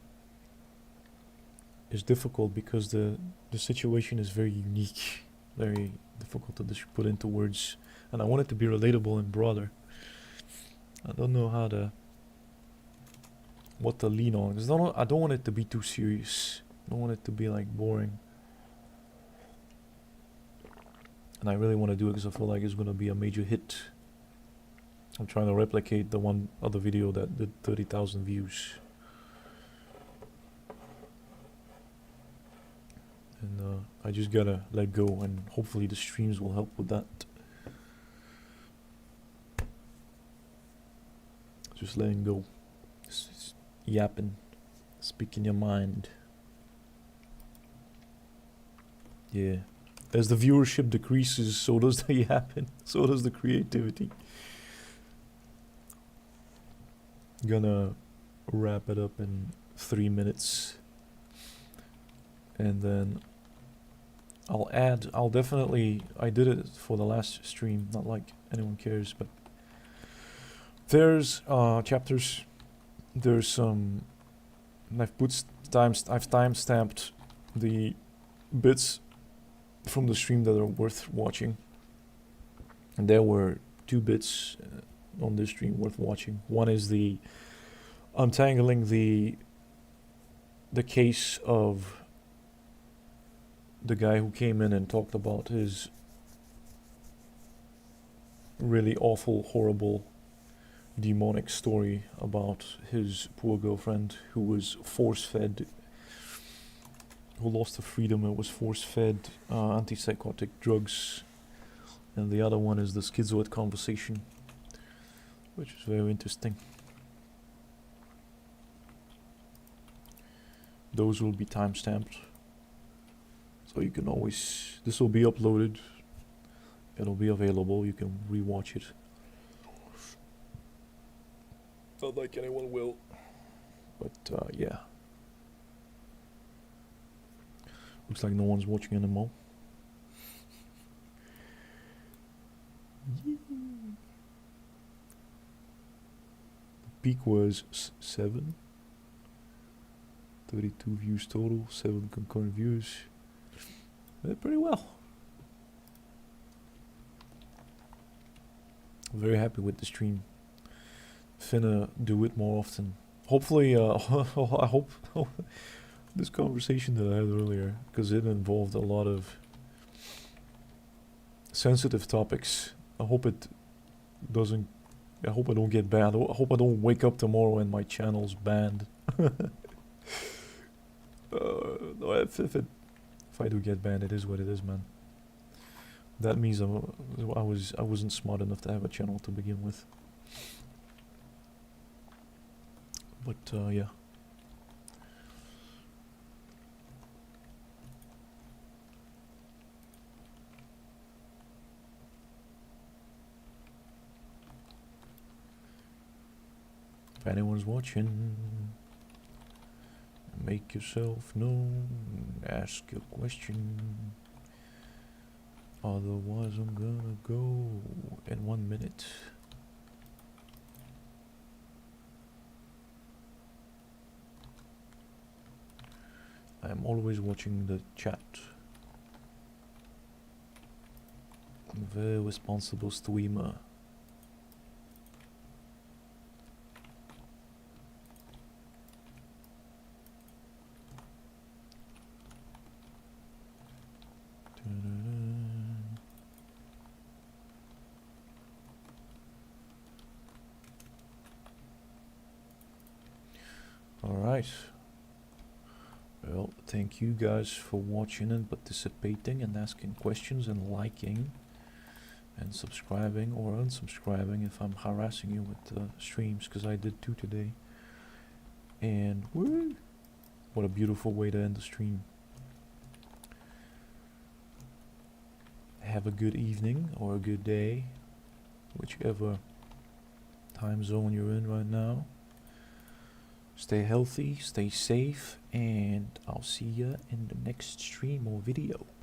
it's difficult because the situation is very unique, very difficult to just put into words. And I want it to be relatable and broader. I don't know what to lean on. Because I don't want it to be too serious. I don't want it to be like boring. And I really want to do it because I feel like it's going to be a major hit. I'm trying to replicate the one other video that did 30,000 views. And I just gotta let go, and hopefully the streams will help with that. Just letting go, just yapping, speaking your mind. Yeah, as the viewership decreases, so does the yapping, so does the creativity. Gonna wrap it up in 3 minutes, and then I'll definitely, I did it for the last stream, not like anyone cares, but there's chapters, there's some, and I've time-stamped the bits from the stream that are worth watching, and there were 2 bits on this stream worth watching. One is the untangling the case of the guy who came in and talked about his really awful, horrible, demonic story about his poor girlfriend who was force-fed, who lost her freedom and was force-fed antipsychotic drugs. And the other one is the schizoid conversation, which is very interesting. Those will be time-stamped, so you can always, this will be uploaded, it'll be available, you can rewatch it. Not like anyone will, but yeah. Looks like no one's watching anymore. The peak was 7. 32 views total, 7 concurrent views. Pretty well. I'm very happy with the stream. Finna do it more often. Hopefully, I hope this conversation that I had earlier, because it involved a lot of sensitive topics. I hope it doesn't. I hope I don't get banned. I hope I don't wake up tomorrow and my channel's banned. No, if I do get banned, it is what it is, man. That means I wasn't smart enough to have a channel to begin with. But yeah. If anyone's watching, make yourself known, ask a question. Otherwise I'm gonna go in 1 minute. I'm always watching the chat. I'm a very responsible streamer. Alright. Well, thank you guys for watching and participating and asking questions and liking and subscribing or unsubscribing if I'm harassing you with the streams, because I did too today. And woo, what a beautiful way to end the stream. Have a good evening or a good day, whichever time zone you're in right now. Stay healthy, stay safe, and I'll see ya in the next stream or video.